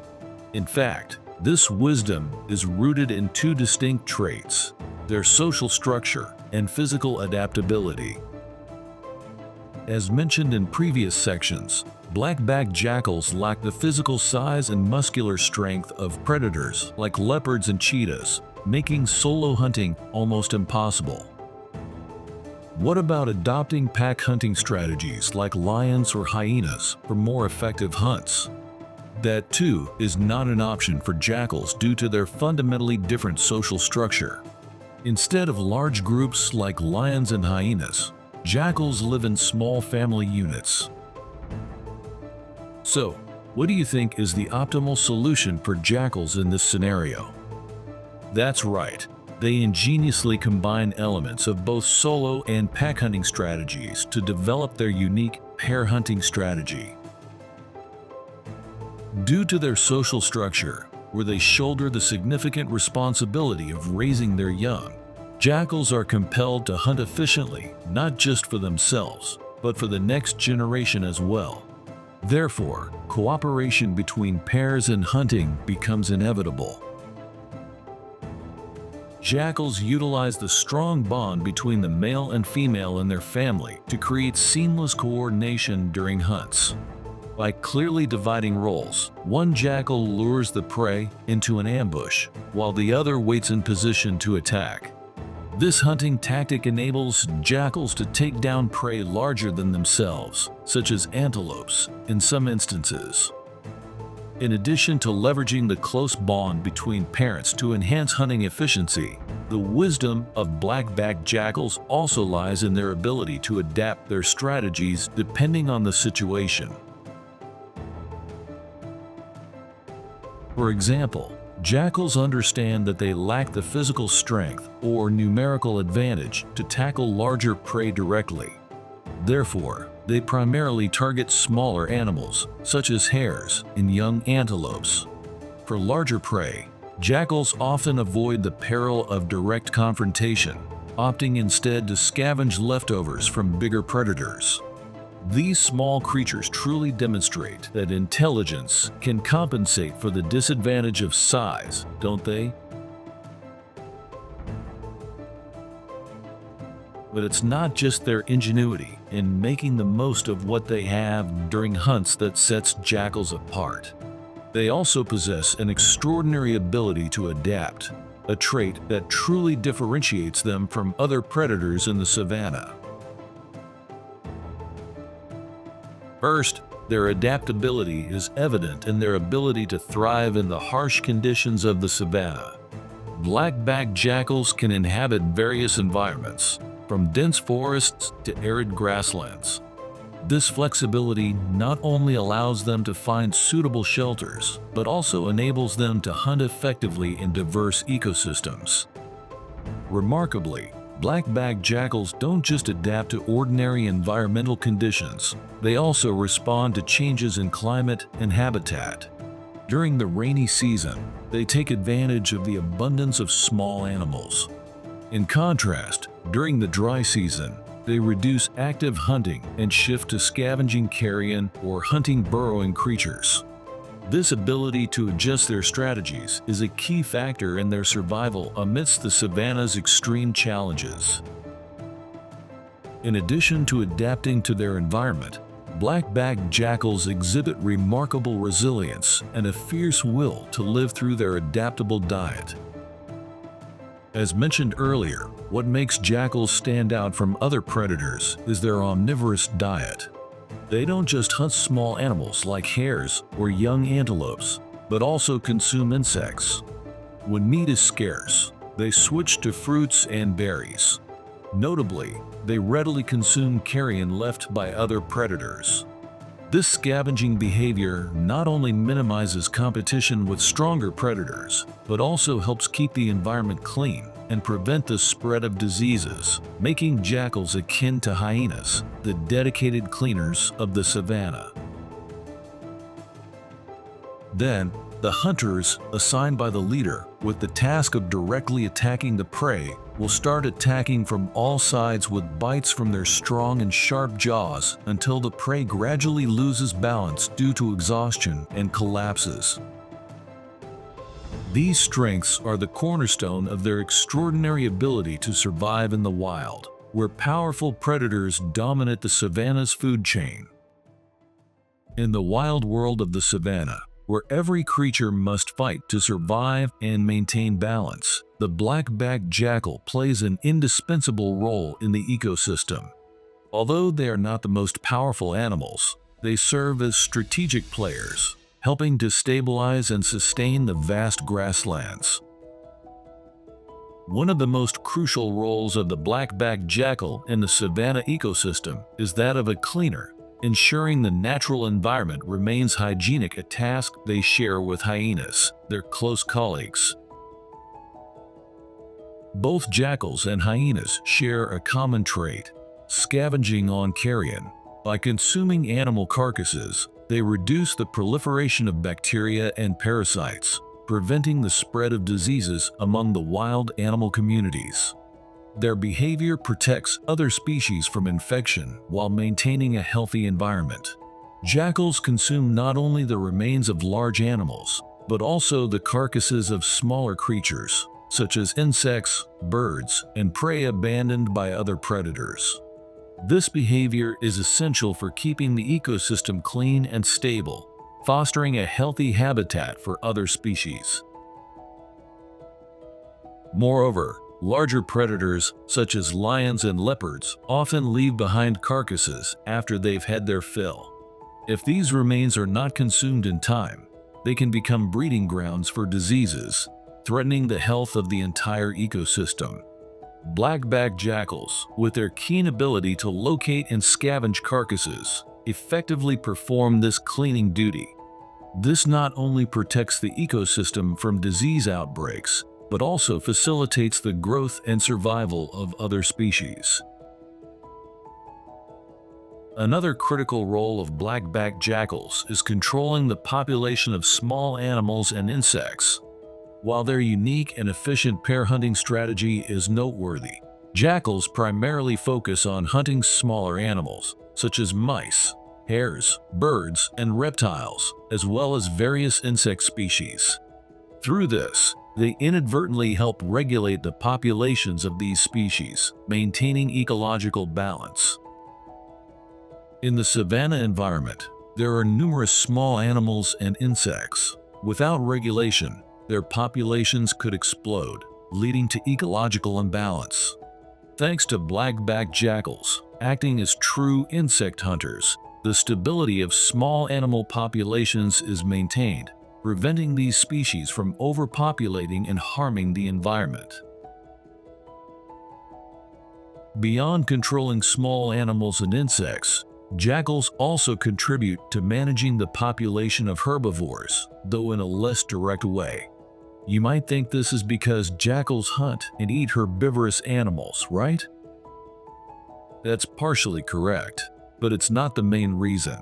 In fact, this wisdom is rooted in two distinct traits: their social structure and physical adaptability. As mentioned in previous sections, black-backed jackals lack the physical size and muscular strength of predators like leopards and cheetahs, making solo hunting almost impossible. What about adopting pack hunting strategies like lions or hyenas for more effective hunts? That too is not an option for jackals due to their fundamentally different social structure. Instead of large groups like lions and hyenas, jackals live in small family units. So, what do you think is the optimal solution for jackals in this scenario? That's right, they ingeniously combine elements of both solo and pack hunting strategies to develop their unique pair hunting strategy. Due to their social structure, where they shoulder the significant responsibility of raising their young, jackals are compelled to hunt efficiently, not just for themselves, but for the next generation as well. Therefore, cooperation between pairs in hunting becomes inevitable. Jackals utilize the strong bond between the male and female in their family to create seamless coordination during hunts. By clearly dividing roles, one jackal lures the prey into an ambush, while the other waits in position to attack. This hunting tactic enables jackals to take down prey larger than themselves, such as antelopes, in some instances. In addition to leveraging the close bond between parents to enhance hunting efficiency, the wisdom of black-backed jackals also lies in their ability to adapt their strategies depending on the situation. For example, jackals understand that they lack the physical strength or numerical advantage to tackle larger prey directly. Therefore, they primarily target smaller animals, such as hares and young antelopes. For larger prey, jackals often avoid the peril of direct confrontation, opting instead to scavenge leftovers from bigger predators. These small creatures truly demonstrate that intelligence can compensate for the disadvantage of size, don't they? But it's not just their ingenuity in making the most of what they have during hunts that sets jackals apart. They also possess an extraordinary ability to adapt, a trait that truly differentiates them from other predators in the savannah. First, their adaptability is evident in their ability to thrive in the harsh conditions of the savannah. Black-backed jackals can inhabit various environments, from dense forests to arid grasslands. This flexibility not only allows them to find suitable shelters, but also enables them to hunt effectively in diverse ecosystems. Remarkably, black-backed jackals don't just adapt to ordinary environmental conditions, they also respond to changes in climate and habitat. During the rainy season, they take advantage of the abundance of small animals. In contrast, during the dry season, they reduce active hunting and shift to scavenging carrion or hunting burrowing creatures. This ability to adjust their strategies is a key factor in their survival amidst the savannah's extreme challenges. In addition to adapting to their environment, black-backed jackals exhibit remarkable resilience and a fierce will to live through their adaptable diet. As mentioned earlier, what makes jackals stand out from other predators is their omnivorous diet. They don't just hunt small animals like hares or young antelopes, but also consume insects. When meat is scarce, they switch to fruits and berries. Notably, they readily consume carrion left by other predators. This scavenging behavior not only minimizes competition with stronger predators, but also helps keep the environment clean and prevent the spread of diseases, making jackals akin to hyenas, the dedicated cleaners of the savannah. Then, the hunters, assigned by the leader with the task of directly attacking the prey, will start attacking from all sides with bites from their strong and sharp jaws until the prey gradually loses balance due to exhaustion and collapses. These strengths are the cornerstone of their extraordinary ability to survive in the wild, where powerful predators dominate the savannah's food chain. In the wild world of the savannah, where every creature must fight to survive and maintain balance, the black-backed jackal plays an indispensable role in the ecosystem. Although they are not the most powerful animals, they serve as strategic players, helping to stabilize and sustain the vast grasslands. One of the most crucial roles of the black-backed jackal in the savannah ecosystem is that of a cleaner, ensuring the natural environment remains hygienic, a task they share with hyenas, their close colleagues. Both jackals and hyenas share a common trait: scavenging on carrion. By consuming animal carcasses, they reduce the proliferation of bacteria and parasites, preventing the spread of diseases among the wild animal communities. Their behavior protects other species from infection while maintaining a healthy environment. Jackals consume not only the remains of large animals, but also the carcasses of smaller creatures, such as insects, birds, and prey abandoned by other predators. This behavior is essential for keeping the ecosystem clean and stable, fostering a healthy habitat for other species. Moreover, larger predators, such as lions and leopards, often leave behind carcasses after they've had their fill. If these remains are not consumed in time, they can become breeding grounds for diseases, threatening the health of the entire ecosystem. Black-backed jackals, with their keen ability to locate and scavenge carcasses, effectively perform this cleaning duty. This not only protects the ecosystem from disease outbreaks, but also facilitates the growth and survival of other species. Another critical role of black-backed jackals is controlling the population of small animals and insects. While their unique and efficient pair hunting strategy is noteworthy, jackals primarily focus on hunting smaller animals, such as mice, hares, birds, and reptiles, as well as various insect species. Through this, they inadvertently help regulate the populations of these species, maintaining ecological balance. In the savannah environment, there are numerous small animals and insects. Without regulation, their populations could explode, leading to ecological imbalance. Thanks to black-backed jackals acting as true insect hunters, the stability of small animal populations is maintained, preventing these species from overpopulating and harming the environment. Beyond controlling small animals and insects, jackals also contribute to managing the population of herbivores, though in a less direct way. You might think this is because jackals hunt and eat herbivorous animals, right? That's partially correct, but it's not the main reason.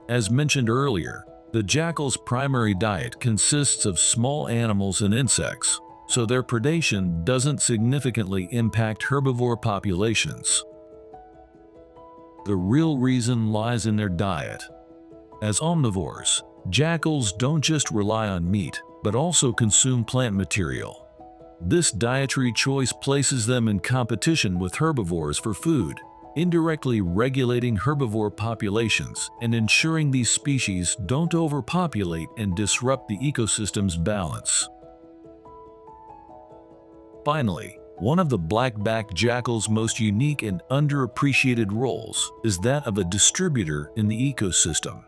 As mentioned earlier, the jackal's primary diet consists of small animals and insects, so their predation doesn't significantly impact herbivore populations. The real reason lies in their diet. As omnivores, jackals don't just rely on meat, but also consume plant material. This dietary choice places them in competition with herbivores for food, indirectly regulating herbivore populations and ensuring these species don't overpopulate and disrupt the ecosystem's balance. Finally, one of the black-backed jackal's most unique and underappreciated roles is that of a distributor in the ecosystem.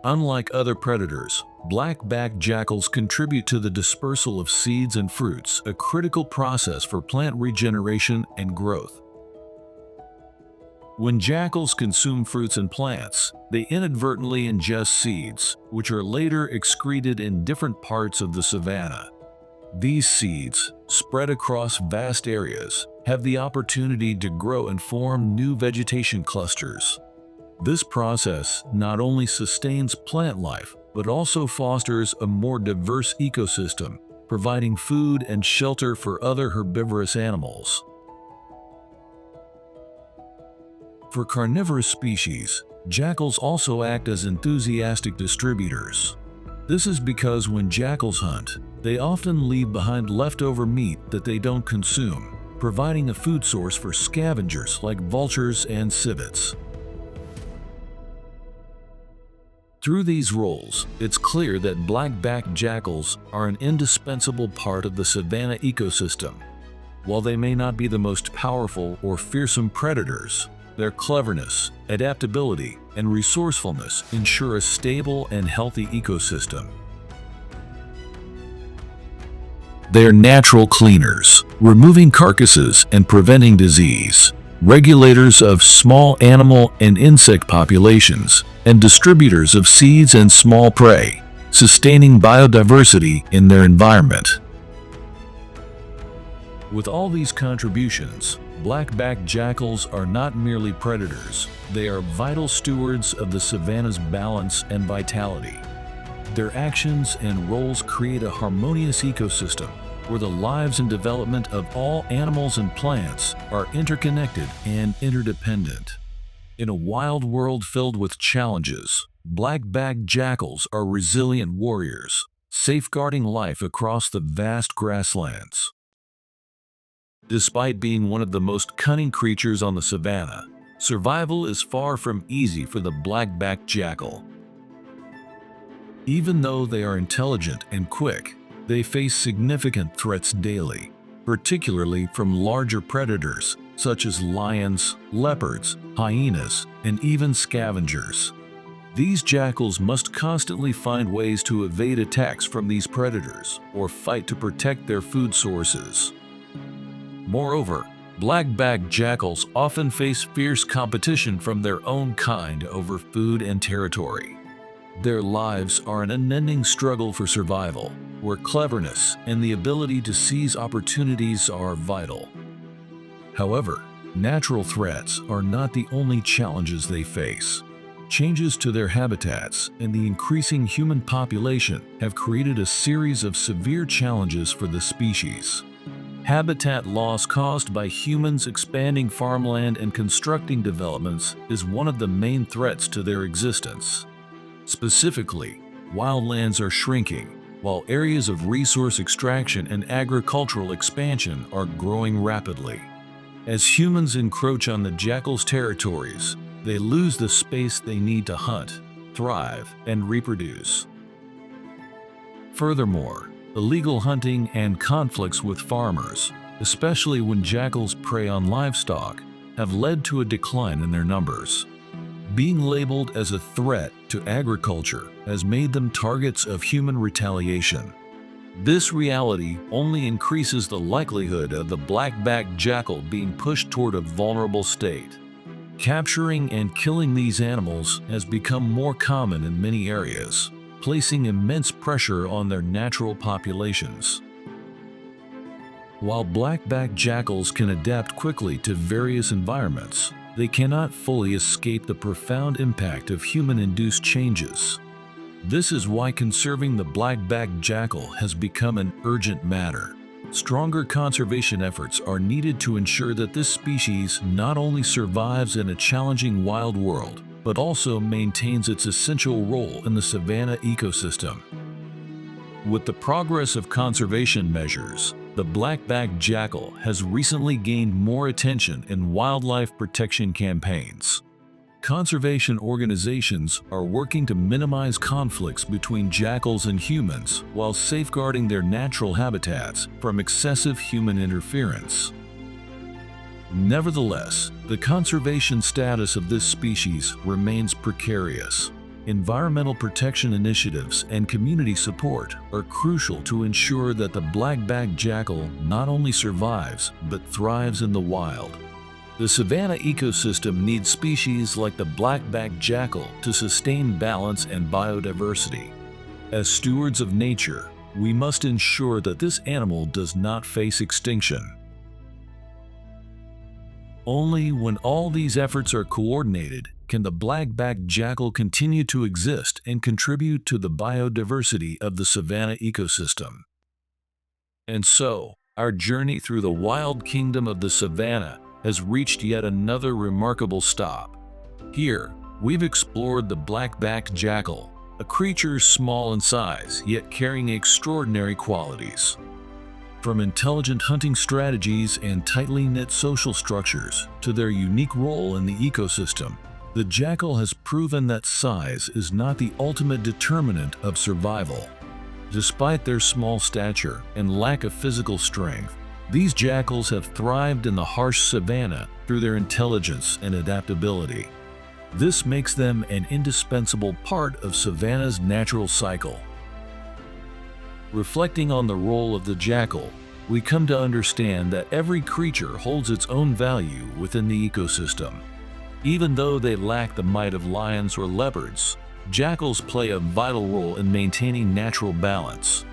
Unlike other predators, black-backed jackals contribute to the dispersal of seeds and fruits, a critical process for plant regeneration and growth. When jackals consume fruits and plants, they inadvertently ingest seeds, which are later excreted in different parts of the savanna. These seeds, spread across vast areas, have the opportunity to grow and form new vegetation clusters. This process not only sustains plant life, but also fosters a more diverse ecosystem, providing food and shelter for other herbivorous animals. For carnivorous species, jackals also act as enthusiastic distributors. This is because when jackals hunt, they often leave behind leftover meat that they don't consume, providing a food source for scavengers like vultures and civets. Through these roles, it's clear that black-backed jackals are an indispensable part of the savanna ecosystem. While they may not be the most powerful or fearsome predators, their cleverness, adaptability, and resourcefulness ensure a stable and healthy ecosystem. They are natural cleaners, removing carcasses and preventing disease, regulators of small animal and insect populations, and distributors of seeds and small prey, sustaining biodiversity in their environment. With all these contributions, black-backed jackals are not merely predators, they are vital stewards of the savanna's balance and vitality. Their actions and roles create a harmonious ecosystem where the lives and development of all animals and plants are interconnected and interdependent. In a wild world filled with challenges, black-backed jackals are resilient warriors, safeguarding life across the vast grasslands. Despite being one of the most cunning creatures on the savanna, survival is far from easy for the black-backed jackal. Even though they are intelligent and quick, they face significant threats daily, particularly from larger predators such as lions, leopards, hyenas, and even scavengers. These jackals must constantly find ways to evade attacks from these predators or fight to protect their food sources. Moreover, black-backed jackals often face fierce competition from their own kind over food and territory. Their lives are an unending struggle for survival, where cleverness and the ability to seize opportunities are vital. However, natural threats are not the only challenges they face. Changes to their habitats and the increasing human population have created a series of severe challenges for the species. Habitat loss caused by humans expanding farmland and constructing developments is one of the main threats to their existence. Specifically, wildlands are shrinking, while areas of resource extraction and agricultural expansion are growing rapidly. As humans encroach on the jackal's territories, they lose the space they need to hunt, thrive, and reproduce. Furthermore, illegal hunting and conflicts with farmers, especially when jackals prey on livestock, have led to a decline in their numbers. Being labeled as a threat to agriculture has made them targets of human retaliation. This reality only increases the likelihood of the black-backed jackal being pushed toward a vulnerable state. Capturing and killing these animals has become more common in many areas, placing immense pressure on their natural populations. While black-backed jackals can adapt quickly to various environments, they cannot fully escape the profound impact of human-induced changes. This is why conserving the black-backed jackal has become an urgent matter. Stronger conservation efforts are needed to ensure that this species not only survives in a challenging wild world, but also maintains its essential role in the savanna ecosystem. With the progress of conservation measures, the black-backed jackal has recently gained more attention in wildlife protection campaigns. Conservation organizations are working to minimize conflicts between jackals and humans while safeguarding their natural habitats from excessive human interference. Nevertheless, the conservation status of this species remains precarious. Environmental protection initiatives and community support are crucial to ensure that the black-backed jackal not only survives but thrives in the wild. The savanna ecosystem needs species like the black-backed jackal to sustain balance and biodiversity. As stewards of nature, we must ensure that this animal does not face extinction. Only when all these efforts are coordinated can the black-backed jackal continue to exist and contribute to the biodiversity of the savanna ecosystem. And so, our journey through the wild kingdom of the savanna has reached yet another remarkable stop. Here, we've explored the black-backed jackal, a creature small in size yet carrying extraordinary qualities. From intelligent hunting strategies and tightly knit social structures to their unique role in the ecosystem, the jackal has proven that size is not the ultimate determinant of survival. Despite their small stature and lack of physical strength, these jackals have thrived in the harsh savanna through their intelligence and adaptability. This makes them an indispensable part of savanna's natural cycle. Reflecting on the role of the jackal, we come to understand that every creature holds its own value within the ecosystem. Even though they lack the might of lions or leopards, jackals play a vital role in maintaining natural balance.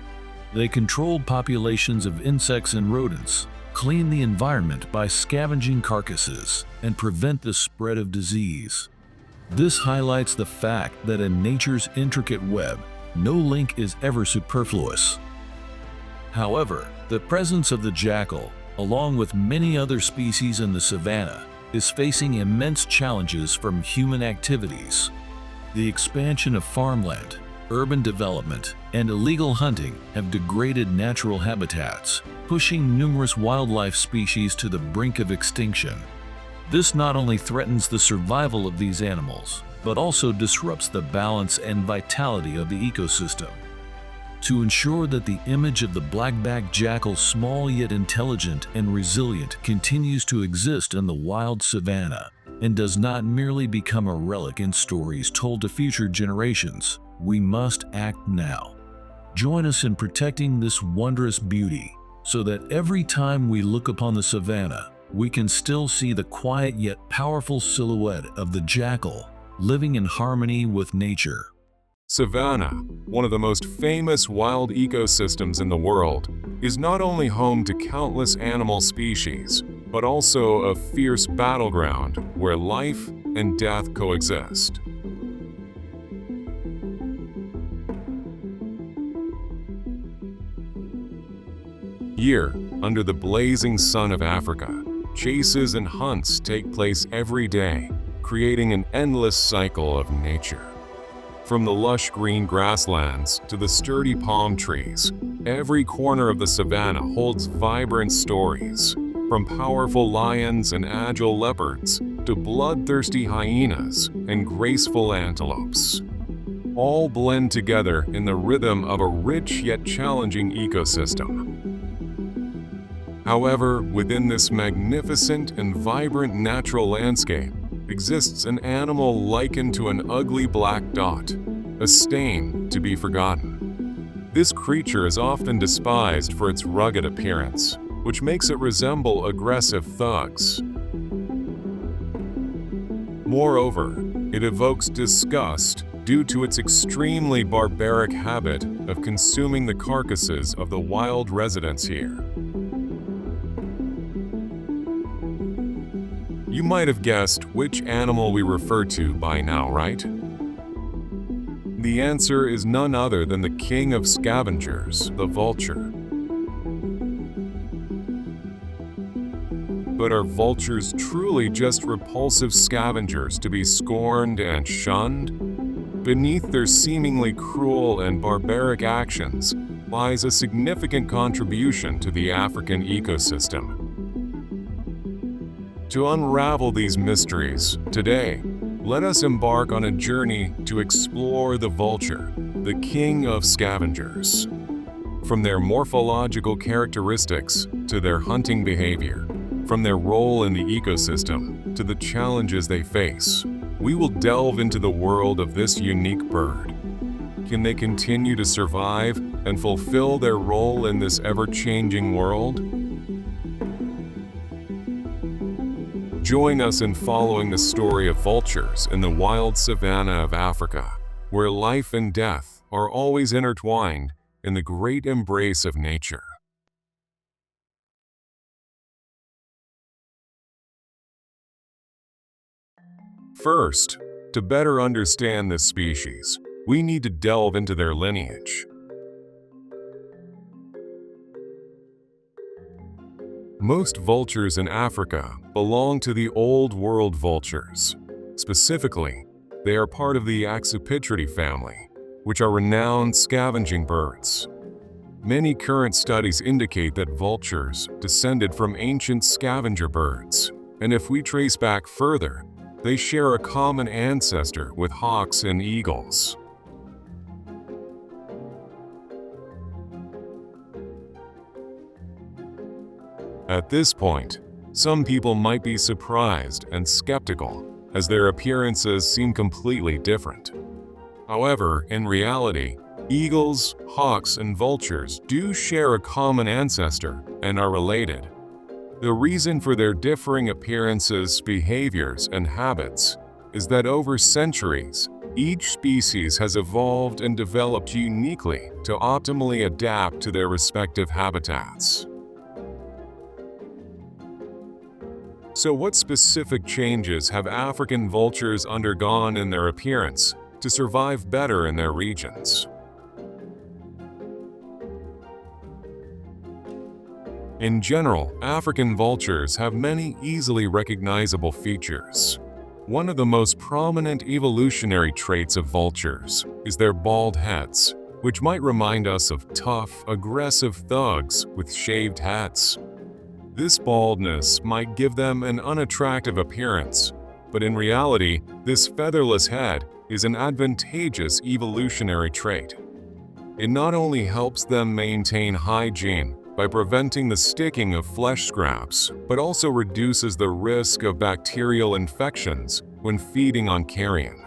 They control populations of insects and rodents, clean the environment by scavenging carcasses, and prevent the spread of disease. This highlights the fact that in nature's intricate web, no link is ever superfluous. However, the presence of the jackal, along with many other species in the savanna, is facing immense challenges from human activities. The expansion of farmland, urban development, and illegal hunting have degraded natural habitats, pushing numerous wildlife species to the brink of extinction. This not only threatens the survival of these animals, but also disrupts the balance and vitality of the ecosystem. To ensure that the image of the black-backed jackal, small yet intelligent and resilient, continues to exist in the wild savanna and does not merely become a relic in stories told to future generations, we must act now. Join us in protecting this wondrous beauty, so that every time we look upon the savanna, we can still see the quiet yet powerful silhouette of the jackal, living in harmony with nature. Savannah, one of the most famous wild ecosystems in the world, is not only home to countless animal species, but also a fierce battleground where life and death coexist. Here, under the blazing sun of Africa, chases and hunts take place every day, creating an endless cycle of nature. From the lush green grasslands to the sturdy palm trees, every corner of the savanna holds vibrant stories, from powerful lions and agile leopards to bloodthirsty hyenas and graceful antelopes. All blend together in the rhythm of a rich yet challenging ecosystem. However, within this magnificent and vibrant natural landscape exists an animal likened to an ugly black dot, a stain to be forgotten. This creature is often despised for its rugged appearance, which makes it resemble aggressive thugs. Moreover, it evokes disgust due to its extremely barbaric habit of consuming the carcasses of the wild residents here. You might have guessed which animal we refer to by now, right? The answer is none other than the king of scavengers, the vulture. But are vultures truly just repulsive scavengers to be scorned and shunned? Beneath their seemingly cruel and barbaric actions lies a significant contribution to the African ecosystem. To unravel these mysteries, today, Let us embark on a journey to explore the vulture, the king of scavengers. From their morphological characteristics to their hunting behavior, from their role in the ecosystem to the challenges they face, we will delve into the world of this unique bird. Can they continue to survive and fulfill their role in this ever-changing world? Join us in following the story of vultures in the wild savannah of Africa, where life and death are always intertwined in the great embrace of nature. First, to better understand this species, we need to delve into their lineage. Most vultures in Africa belong to the Old World vultures. Specifically, they are part of the Adaptations family, which are renowned scavenging birds. Many current studies indicate that vultures descended from ancient scavenger birds, and if we trace back further, they share a common ancestor with hawks and eagles. At this point, some people might be surprised and skeptical, as their appearances seem completely different. However, in reality, eagles, hawks, and vultures do share a common ancestor and are related. The reason for their differing appearances, behaviors, and habits is that over centuries, each species has evolved and developed uniquely to optimally adapt to their respective habitats. So what specific changes have African vultures undergone in their appearance to survive better in their regions? In general, African vultures have many easily recognizable features. One of the most prominent evolutionary traits of vultures is their bald heads, which might remind us of tough, aggressive thugs with shaved heads. This baldness might give them an unattractive appearance, but in reality, this featherless head is an advantageous evolutionary trait. It not only helps them maintain hygiene by preventing the sticking of flesh scraps, but also reduces the risk of bacterial infections when feeding on carrion.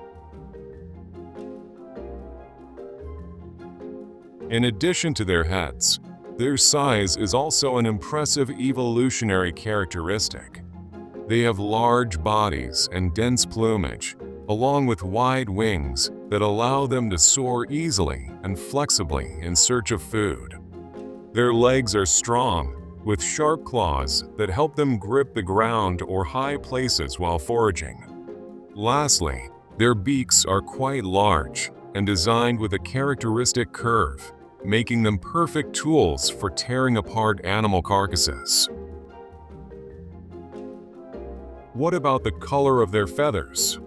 In addition to their heads, their size is also an impressive evolutionary characteristic. They have large bodies and dense plumage, along with wide wings that allow them to soar easily and flexibly in search of food. Their legs are strong, with sharp claws that help them grip the ground or high places while foraging. Lastly, their beaks are quite large and designed with a characteristic curve, making them perfect tools for tearing apart animal carcasses. What about the color of their feathers?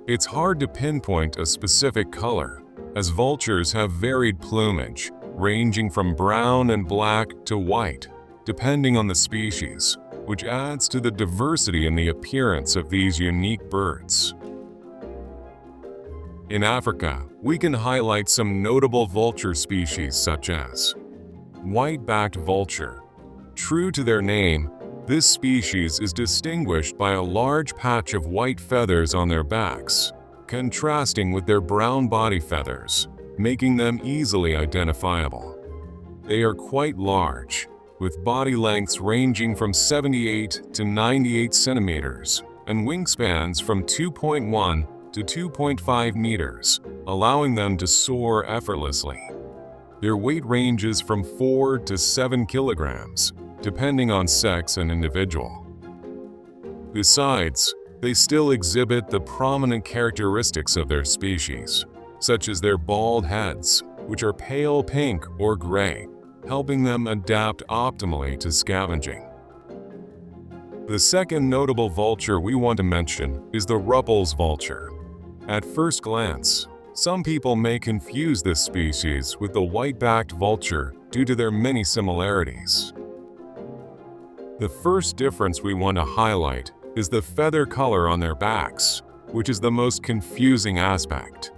It's hard to pinpoint a specific color, as vultures have varied plumage, ranging from brown and black to white, depending on the species, which adds to the diversity in the appearance of these unique birds. In Africa, we can highlight some notable vulture species such as white-backed vulture. True to their name, this species is distinguished by a large patch of white feathers on their backs, contrasting with their brown body feathers, making them easily identifiable. They are quite large, with body lengths ranging from 78 to 98 centimeters and wingspans from 2.1 to 2.5 meters, allowing them to soar effortlessly. Their weight ranges from 4 to 7 kilograms, depending on sex and individual. Besides, they still exhibit the prominent characteristics of their species, such as their bald heads, which are pale pink or gray, helping them adapt optimally to scavenging. The second notable vulture we want to mention is the ruthless vulture. At first glance, some people may confuse this species with the white-backed vulture due to their many similarities. The first difference we want to highlight is the feather color on their backs, which is the most confusing aspect.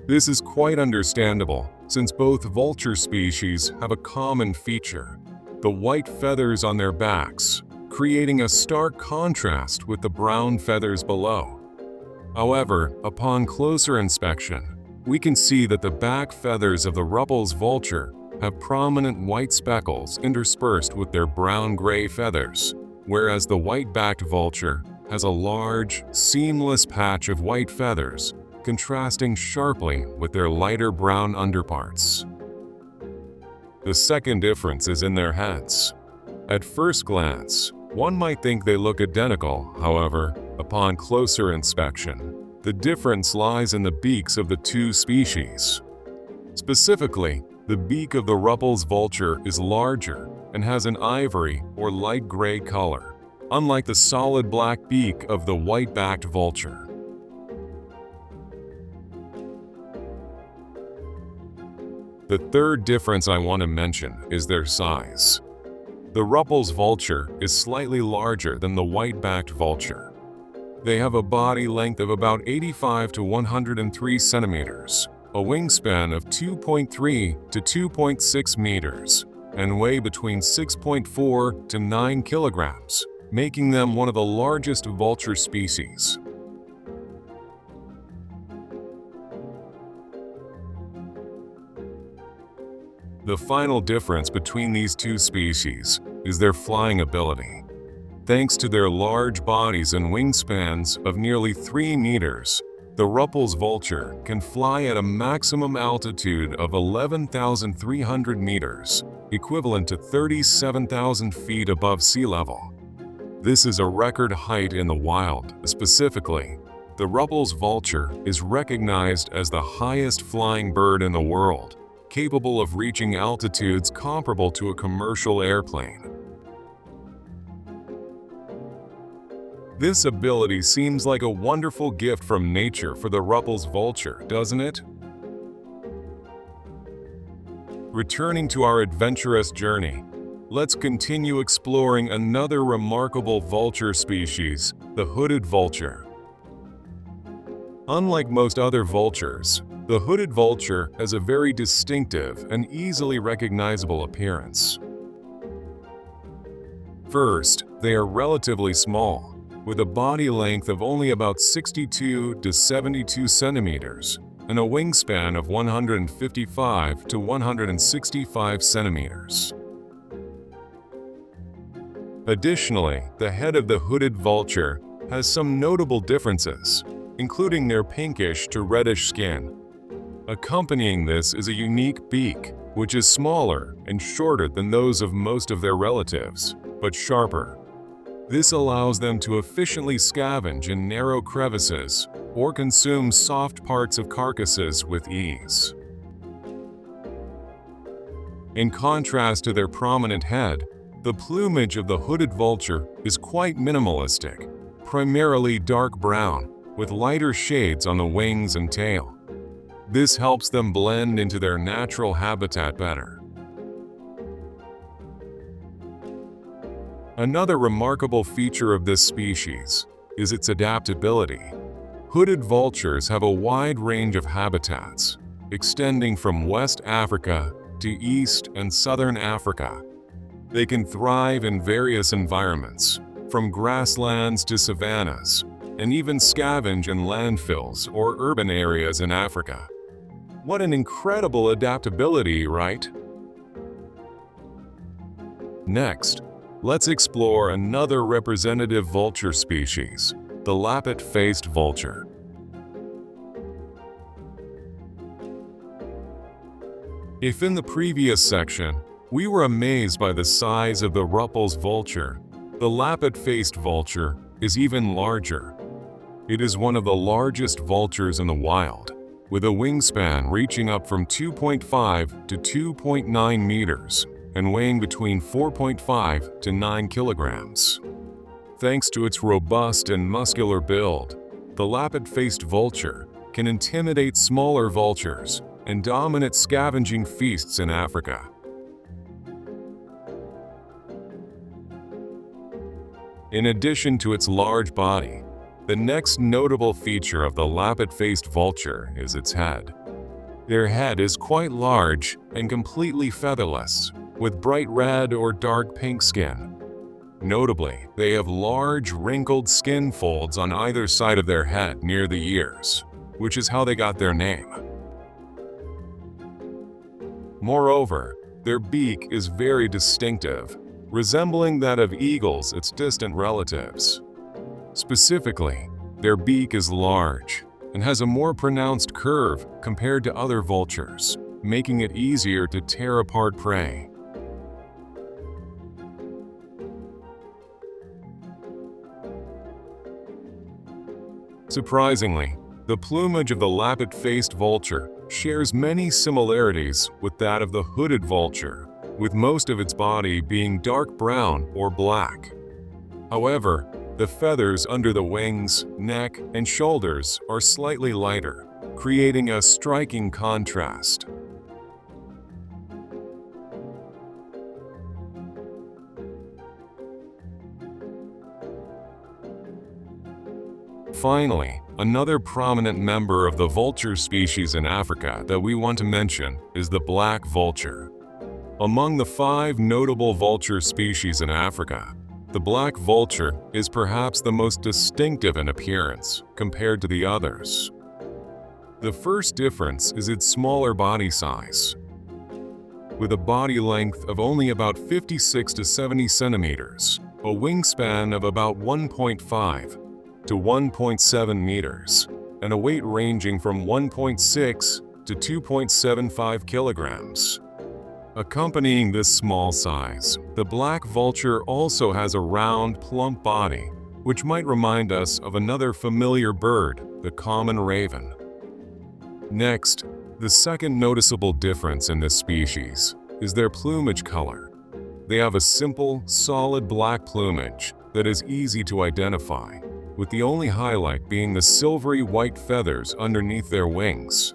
This is quite understandable, since both vulture species have a common feature: the white feathers on their backs, creating a stark contrast with the brown feathers below. However, upon closer inspection, we can see that the back feathers of the Ruppel's vulture have prominent white speckles interspersed with their brown-gray feathers, whereas the white-backed vulture has a large, seamless patch of white feathers, contrasting sharply with their lighter brown underparts. The second difference is in their heads. At first glance, one might think they look identical. However, upon closer inspection, the difference lies in the beaks of the two species. Specifically, the beak of the Ruppel's vulture is larger and has an ivory or light gray color, unlike the solid black beak of the white-backed vulture. The third difference I want to mention is their size. The Ruppel's vulture is slightly larger than the white-backed vulture. They have a body length of about 85 to 103 centimeters, a wingspan of 2.3 to 2.6 meters, and weigh between 6.4 to 9 kilograms, making them one of the largest vulture species. The final difference between these two species is their flying ability. Thanks to their large bodies and wingspans of nearly 3 meters, the Ruppel's vulture can fly at a maximum altitude of 11,300 meters, equivalent to 37,000 feet above sea level. This is a record height in the wild. Specifically, the Ruppel's vulture is recognized as the highest flying bird in the world, capable of reaching altitudes comparable to a commercial airplane. This ability seems like a wonderful gift from nature for the Ruppel's vulture, doesn't it? Returning to our adventurous journey, let's continue exploring another remarkable vulture species, the hooded vulture. Unlike most other vultures, the hooded vulture has a very distinctive and easily recognizable appearance. First, they are relatively small, with a body length of only about 62 to 72 centimeters and a wingspan of 155 to 165 centimeters. Additionally, the head of the hooded vulture has some notable differences, including their pinkish to reddish skin. Accompanying this is a unique beak, which is smaller and shorter than those of most of their relatives, but sharper. This allows them to efficiently scavenge in narrow crevices or consume soft parts of carcasses with ease. In contrast to their prominent head, the plumage of the hooded vulture is quite minimalistic, primarily dark brown, with lighter shades on the wings and tail. This helps them blend into their natural habitat better. Another remarkable feature of this species is its adaptability. Hooded vultures have a wide range of habitats, extending from West Africa to East and Southern Africa. They can thrive in various environments, from grasslands to savannas, and even scavenge in landfills or urban areas in Africa. What an incredible adaptability, right? Next, let's explore another representative vulture species, the lappet-faced vulture. If in the previous section, we were amazed by the size of the Ruppel's vulture, the lappet-faced vulture is even larger. It is one of the largest vultures in the wild, with a wingspan reaching up from 2.5 to 2.9 meters and weighing between 4.5 to 9 kilograms. Thanks to its robust and muscular build, the lappet-faced vulture can intimidate smaller vultures and dominate scavenging feasts in Africa. In addition to its large body, the next notable feature of the lappet-faced vulture is its head. Their head is quite large and completely featherless, with bright red or dark pink skin. Notably, they have large, wrinkled skin folds on either side of their head near the ears, which is how they got their name. Moreover, their beak is very distinctive, resembling that of eagles, its distant relatives. Specifically, their beak is large and has a more pronounced curve compared to other vultures, making it easier to tear apart prey. Surprisingly, the plumage of the lappet-faced vulture shares many similarities with that of the hooded vulture, with most of its body being dark brown or black. However, the feathers under the wings, neck, and shoulders are slightly lighter, creating a striking contrast. Finally, another prominent member of the vulture species in Africa that we want to mention is the black vulture. Among the 5 notable vulture species in Africa, the black vulture is perhaps the most distinctive in appearance compared to the others. The first difference is its smaller body size. With a body length of only about 56 to 70 centimeters, a wingspan of about 1.5 to 1.7 meters, and a weight ranging from 1.6 to 2.75 kilograms. Accompanying this small size, the black vulture also has a round, plump body, which might remind us of another familiar bird, the common raven. Next, the second noticeable difference in this species is their plumage color. They have a simple, solid black plumage that is easy to identify, with the only highlight being the silvery white feathers underneath their wings.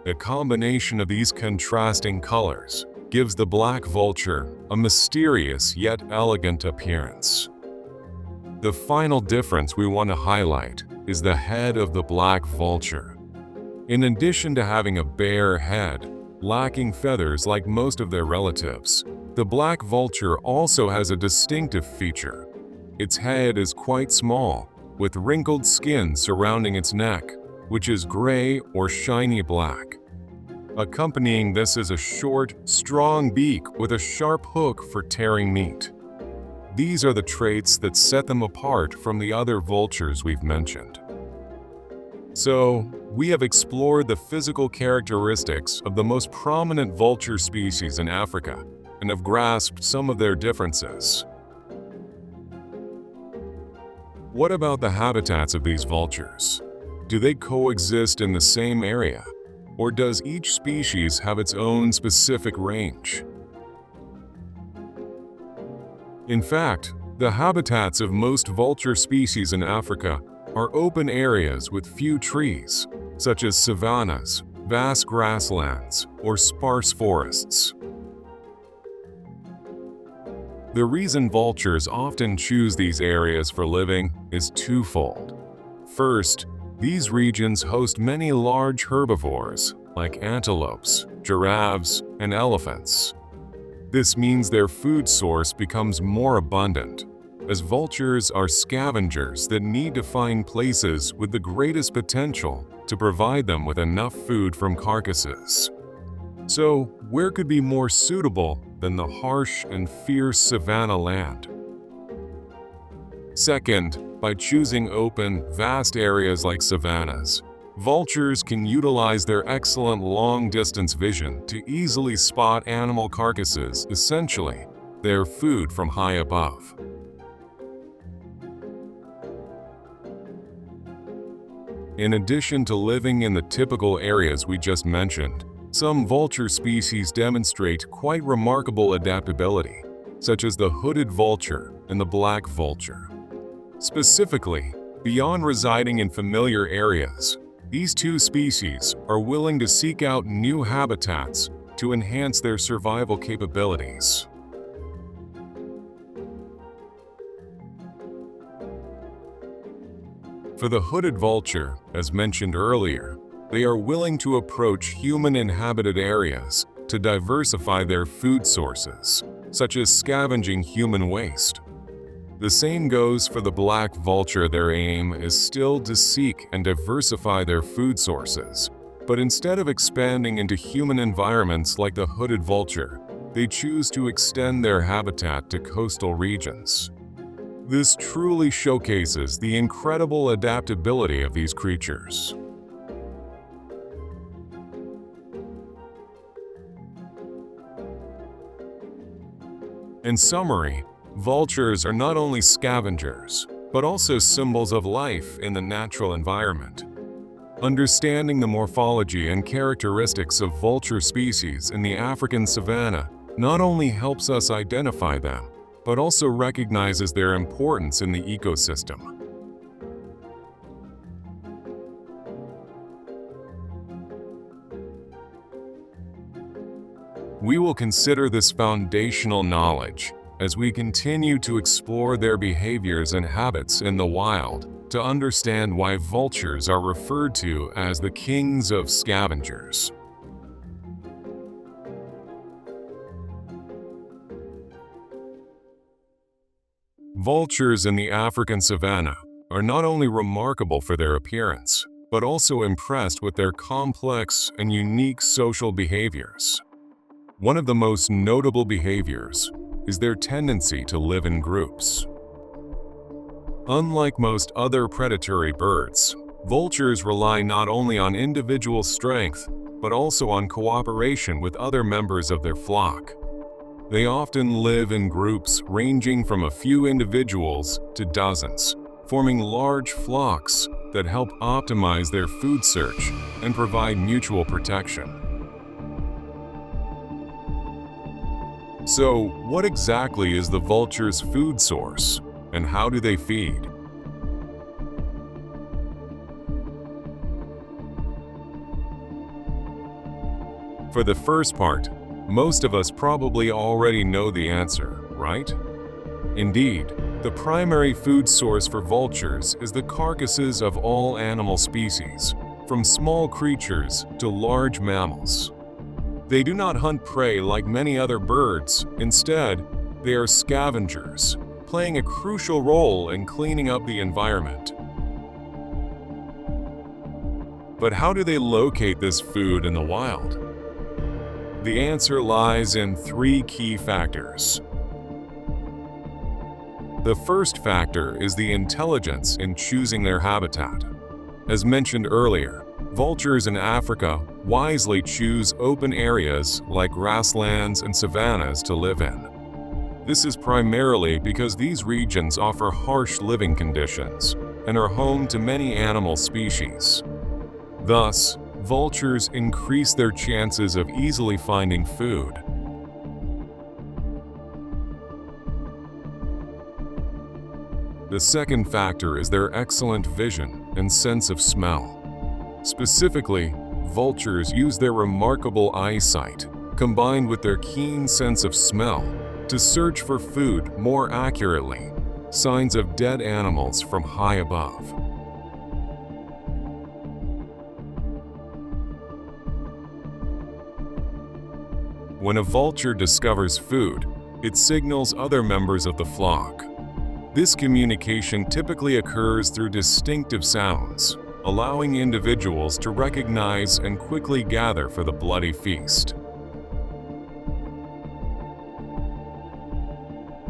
The combination of these contrasting colors gives the black vulture a mysterious yet elegant appearance. The final difference we want to highlight is the head of the black vulture. In addition to having a bare head, lacking feathers like most of their relatives, the black vulture also has a distinctive feature. Its head is quite small, with wrinkled skin surrounding its neck, which is gray or shiny black. Accompanying this is a short, strong beak with a sharp hook for tearing meat. These are the traits that set them apart from the other vultures we've mentioned. So, we have explored the physical characteristics of the most prominent vulture species in Africa and have grasped some of their differences. What about the habitats of these vultures? Do they coexist in the same area, or does each species have its own specific range? In fact, the habitats of most vulture species in Africa are open areas with few trees, such as savannas, vast grasslands, or sparse forests. The reason vultures often choose these areas for living is twofold. First, these regions host many large herbivores like antelopes, giraffes, and elephants. This means their food source becomes more abundant, as vultures are scavengers that need to find places with the greatest potential to provide them with enough food from carcasses. So, where could be more suitable than the harsh and fierce savanna land? Second, by choosing open, vast areas like savannas, vultures can utilize their excellent long-distance vision to easily spot animal carcasses, essentially their food from high above. In addition to living in the typical areas we just mentioned, some vulture species demonstrate quite remarkable adaptability, such as the hooded vulture and the black vulture. Specifically, beyond residing in familiar areas, these two species are willing to seek out new habitats to enhance their survival capabilities. For the hooded vulture, as mentioned earlier, they are willing to approach human-inhabited areas to diversify their food sources, such as scavenging human waste. The same goes for the black vulture. Their aim is still to seek and diversify their food sources, but instead of expanding into human environments like the hooded vulture, they choose to extend their habitat to coastal regions. This truly showcases the incredible adaptability of these creatures. In summary, vultures are not only scavengers, but also symbols of life in the natural environment. Understanding the morphology and characteristics of vulture species in the African savanna not only helps us identify them, but also recognizes their importance in the ecosystem. We will consider this foundational knowledge as we continue to explore their behaviors and habits in the wild to understand why vultures are referred to as the kings of scavengers. Vultures in the African savanna are not only remarkable for their appearance, but also impressed with their complex and unique social behaviors. One of the most notable behaviors is their tendency to live in groups. Unlike most other predatory birds, vultures rely not only on individual strength, but also on cooperation with other members of their flock. They often live in groups ranging from a few individuals to dozens, forming large flocks that help optimize their food search and provide mutual protection. So, what exactly is the vulture's food source, and how do they feed? For the first part, most of us probably already know the answer, right? Indeed, the primary food source for vultures is the carcasses of all animal species, from small creatures to large mammals. They do not hunt prey like many other birds. Instead, they are scavengers, playing a crucial role in cleaning up the environment. But how do they locate this food in the wild? The answer lies in three key factors. The first factor is the intelligence in choosing their habitat. As mentioned earlier, vultures in Africa wisely choose open areas like grasslands and savannas to live in. This is primarily because these regions offer harsh living conditions and are home to many animal species. Thus, vultures increase their chances of easily finding food. The second factor is their excellent vision and sense of smell. Specifically, vultures use their remarkable eyesight, combined with their keen sense of smell, to search for food more accurately, signs of dead animals from high above. When a vulture discovers food, it signals other members of the flock. This communication typically occurs through distinctive sounds, allowing individuals to recognize and quickly gather for the bloody feast.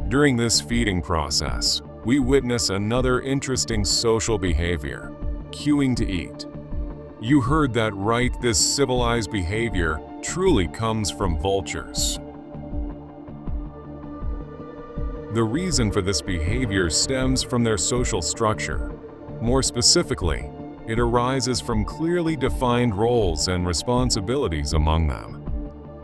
During this feeding process, we witness another interesting social behavior: queuing to eat. You heard that right, this civilized behavior truly comes from vultures. The reason for this behavior stems from their social structure. More specifically, it arises from clearly defined roles and responsibilities among them.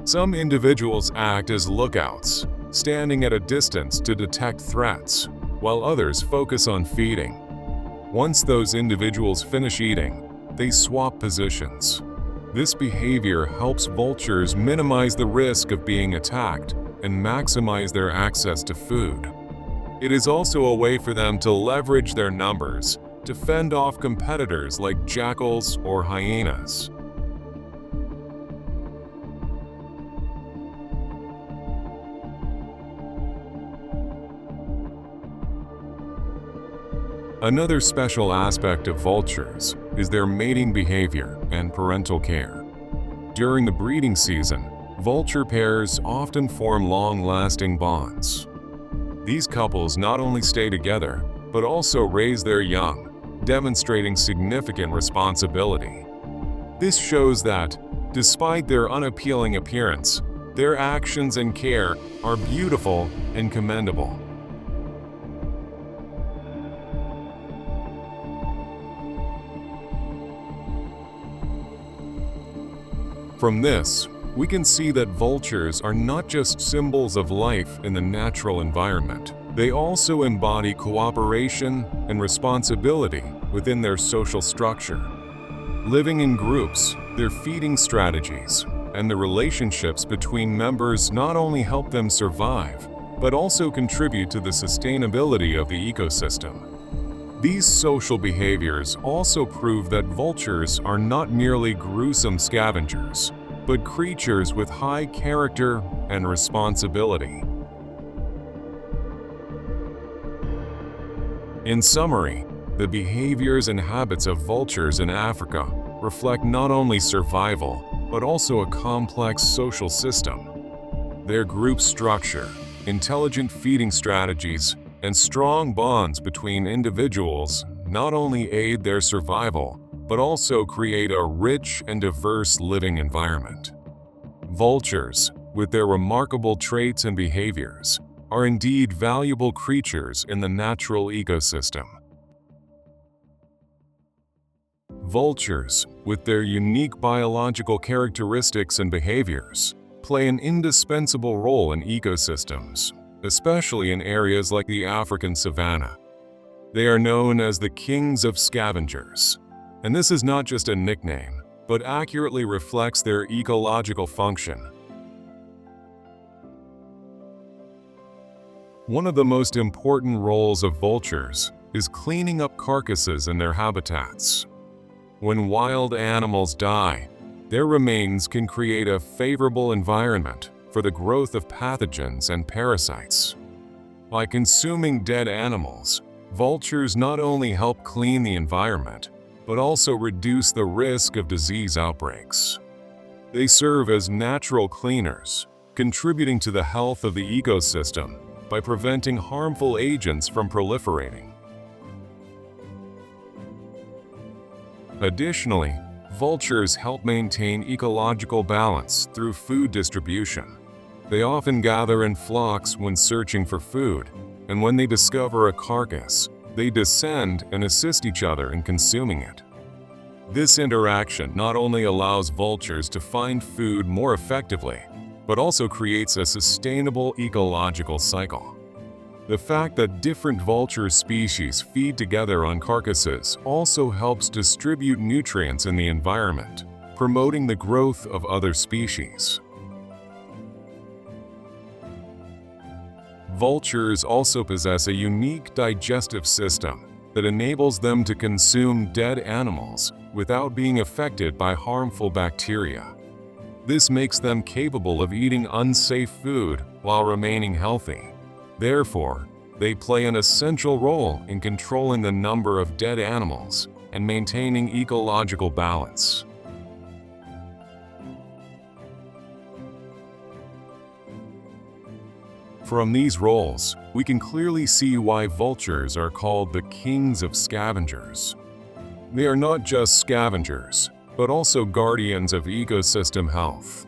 Some individuals act as lookouts, standing at a distance to detect threats, while others focus on feeding. Once those individuals finish eating, they swap positions. This behavior helps vultures minimize the risk of being attacked and maximize their access to food. It is also a way for them to leverage their numbers to fend off competitors like jackals or hyenas. Another special aspect of vultures is their mating behavior and parental care. During the breeding season, vulture pairs often form long-lasting bonds. These couples not only stay together, but also raise their young, demonstrating significant responsibility. This shows that, despite their unappealing appearance, their actions and care are beautiful and commendable. From this, we can see that vultures are not just symbols of life in the natural environment. They also embody cooperation and responsibility within their social structure. Living in groups, their feeding strategies, and the relationships between members not only help them survive, but also contribute to the sustainability of the ecosystem. These social behaviors also prove that vultures are not merely gruesome scavengers, but creatures with high character and responsibility. In summary, the behaviors and habits of vultures in Africa reflect not only survival, but also a complex social system. Their group structure, intelligent feeding strategies, and strong bonds between individuals not only aid their survival, but also create a rich and diverse living environment. Vultures, with their remarkable traits and behaviors, are indeed valuable creatures in the natural ecosystem. Vultures, with their unique biological characteristics and behaviors, play an indispensable role in ecosystems, especially in areas like the African Savannah. They are known as the kings of scavengers, and this is not just a nickname, but accurately reflects their ecological function. One of the most important roles of vultures is cleaning up carcasses in their habitats. When wild animals die, their remains can create a favorable environment for the growth of pathogens and parasites. By consuming dead animals, vultures not only help clean the environment, but also reduce the risk of disease outbreaks. They serve as natural cleaners, contributing to the health of the ecosystem by preventing harmful agents from proliferating. Additionally, vultures help maintain ecological balance through food distribution. They often gather in flocks when searching for food, and when they discover a carcass, they descend and assist each other in consuming it. This interaction not only allows vultures to find food more effectively, but also creates a sustainable ecological cycle. The fact that different vulture species feed together on carcasses also helps distribute nutrients in the environment, promoting the growth of other species. Vultures also possess a unique digestive system that enables them to consume dead animals without being affected by harmful bacteria. This makes them capable of eating unsafe food while remaining healthy. Therefore, they play an essential role in controlling the number of dead animals and maintaining ecological balance. From these roles, we can clearly see why vultures are called the kings of scavengers. They are not just scavengers, but also guardians of ecosystem health.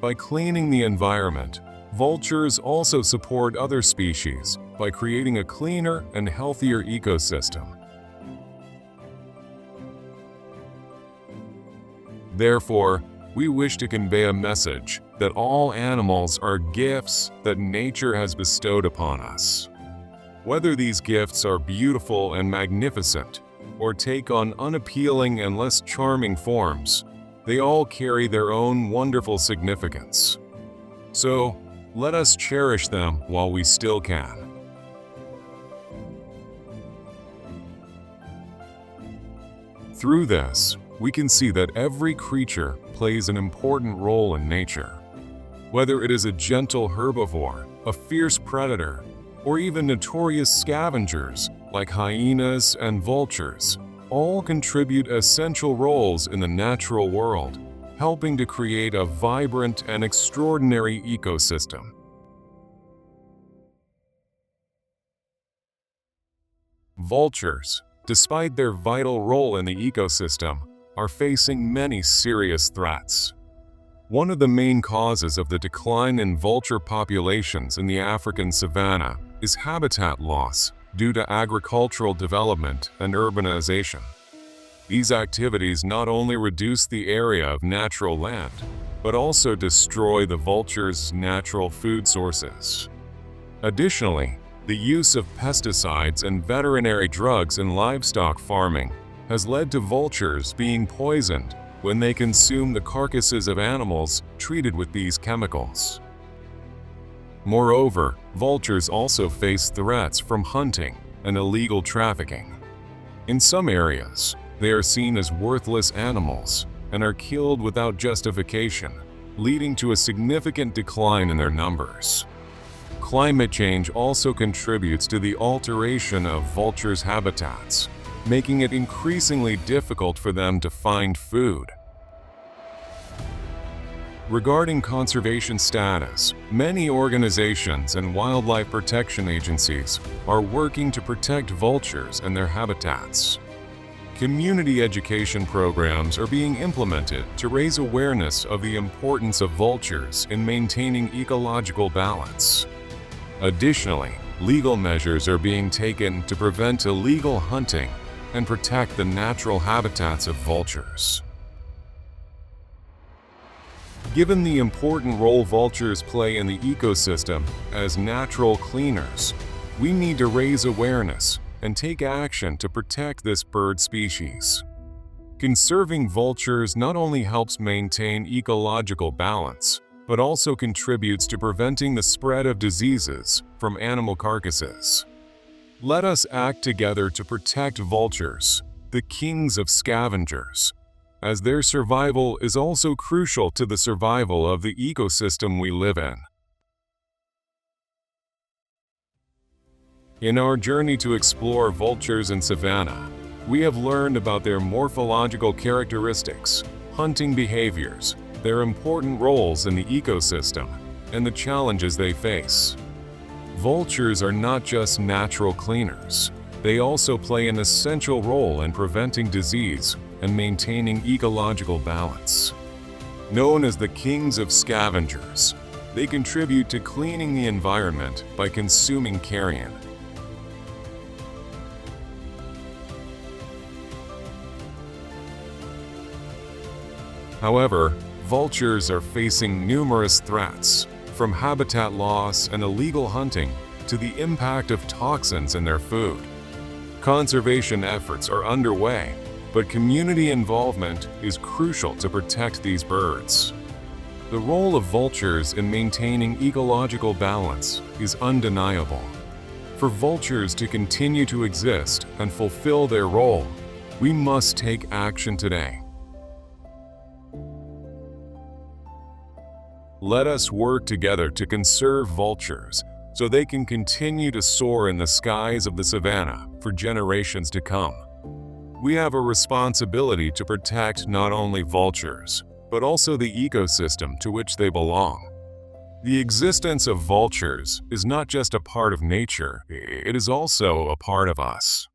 By cleaning the environment, vultures also support other species by creating a cleaner and healthier ecosystem. Therefore, we wish to convey a message that all animals are gifts that nature has bestowed upon us. Whether these gifts are beautiful and magnificent, or take on unappealing and less charming forms, they all carry their own wonderful significance. So, let us cherish them while we still can. Through this, we can see that every creature plays an important role in nature. Whether it is a gentle herbivore, a fierce predator, or even notorious scavengers like hyenas and vultures, all contribute essential roles in the natural world, helping to create a vibrant and extraordinary ecosystem. Vultures, despite their vital role in the ecosystem, are facing many serious threats. One of the main causes of the decline in vulture populations in the African savanna is habitat loss due to agricultural development and urbanization. These activities not only reduce the area of natural land, but also destroy the vulture's natural food sources. Additionally, the use of pesticides and veterinary drugs in livestock farming has led to vultures being poisoned when they consume the carcasses of animals treated with these chemicals. Moreover, vultures also face threats from hunting and illegal trafficking. In some areas, they are seen as worthless animals and are killed without justification, leading to a significant decline in their numbers. Climate change also contributes to the alteration of vultures' habitats, making it increasingly difficult for them to find food. Regarding conservation status, many organizations and wildlife protection agencies are working to protect vultures and their habitats. Community education programs are being implemented to raise awareness of the importance of vultures in maintaining ecological balance. Additionally, legal measures are being taken to prevent illegal hunting and protect the natural habitats of vultures. Given the important role vultures play in the ecosystem as natural cleaners, we need to raise awareness and take action to protect this bird species. Conserving vultures not only helps maintain ecological balance, but also contributes to preventing the spread of diseases from animal carcasses. Let us act together to protect vultures, the kings of scavengers, as their survival is also crucial to the survival of the ecosystem we live in. In our journey to explore vultures in savanna, we have learned about their morphological characteristics, hunting behaviors, their important roles in the ecosystem, and the challenges they face. Vultures are not just natural cleaners. They also play an essential role in preventing disease and maintaining ecological balance. Known as the kings of scavengers, they contribute to cleaning the environment by consuming carrion. However, vultures are facing numerous threats, from habitat loss and illegal hunting to the impact of toxins in their food. Conservation efforts are underway, but community involvement is crucial to protect these birds. The role of vultures in maintaining ecological balance is undeniable. For vultures to continue to exist and fulfill their role, we must take action today. Let us work together to conserve vultures so they can continue to soar in the skies of the savanna for generations to come. We have a responsibility to protect not only vultures, but also the ecosystem to which they belong. The existence of vultures is not just a part of nature, it is also a part of us.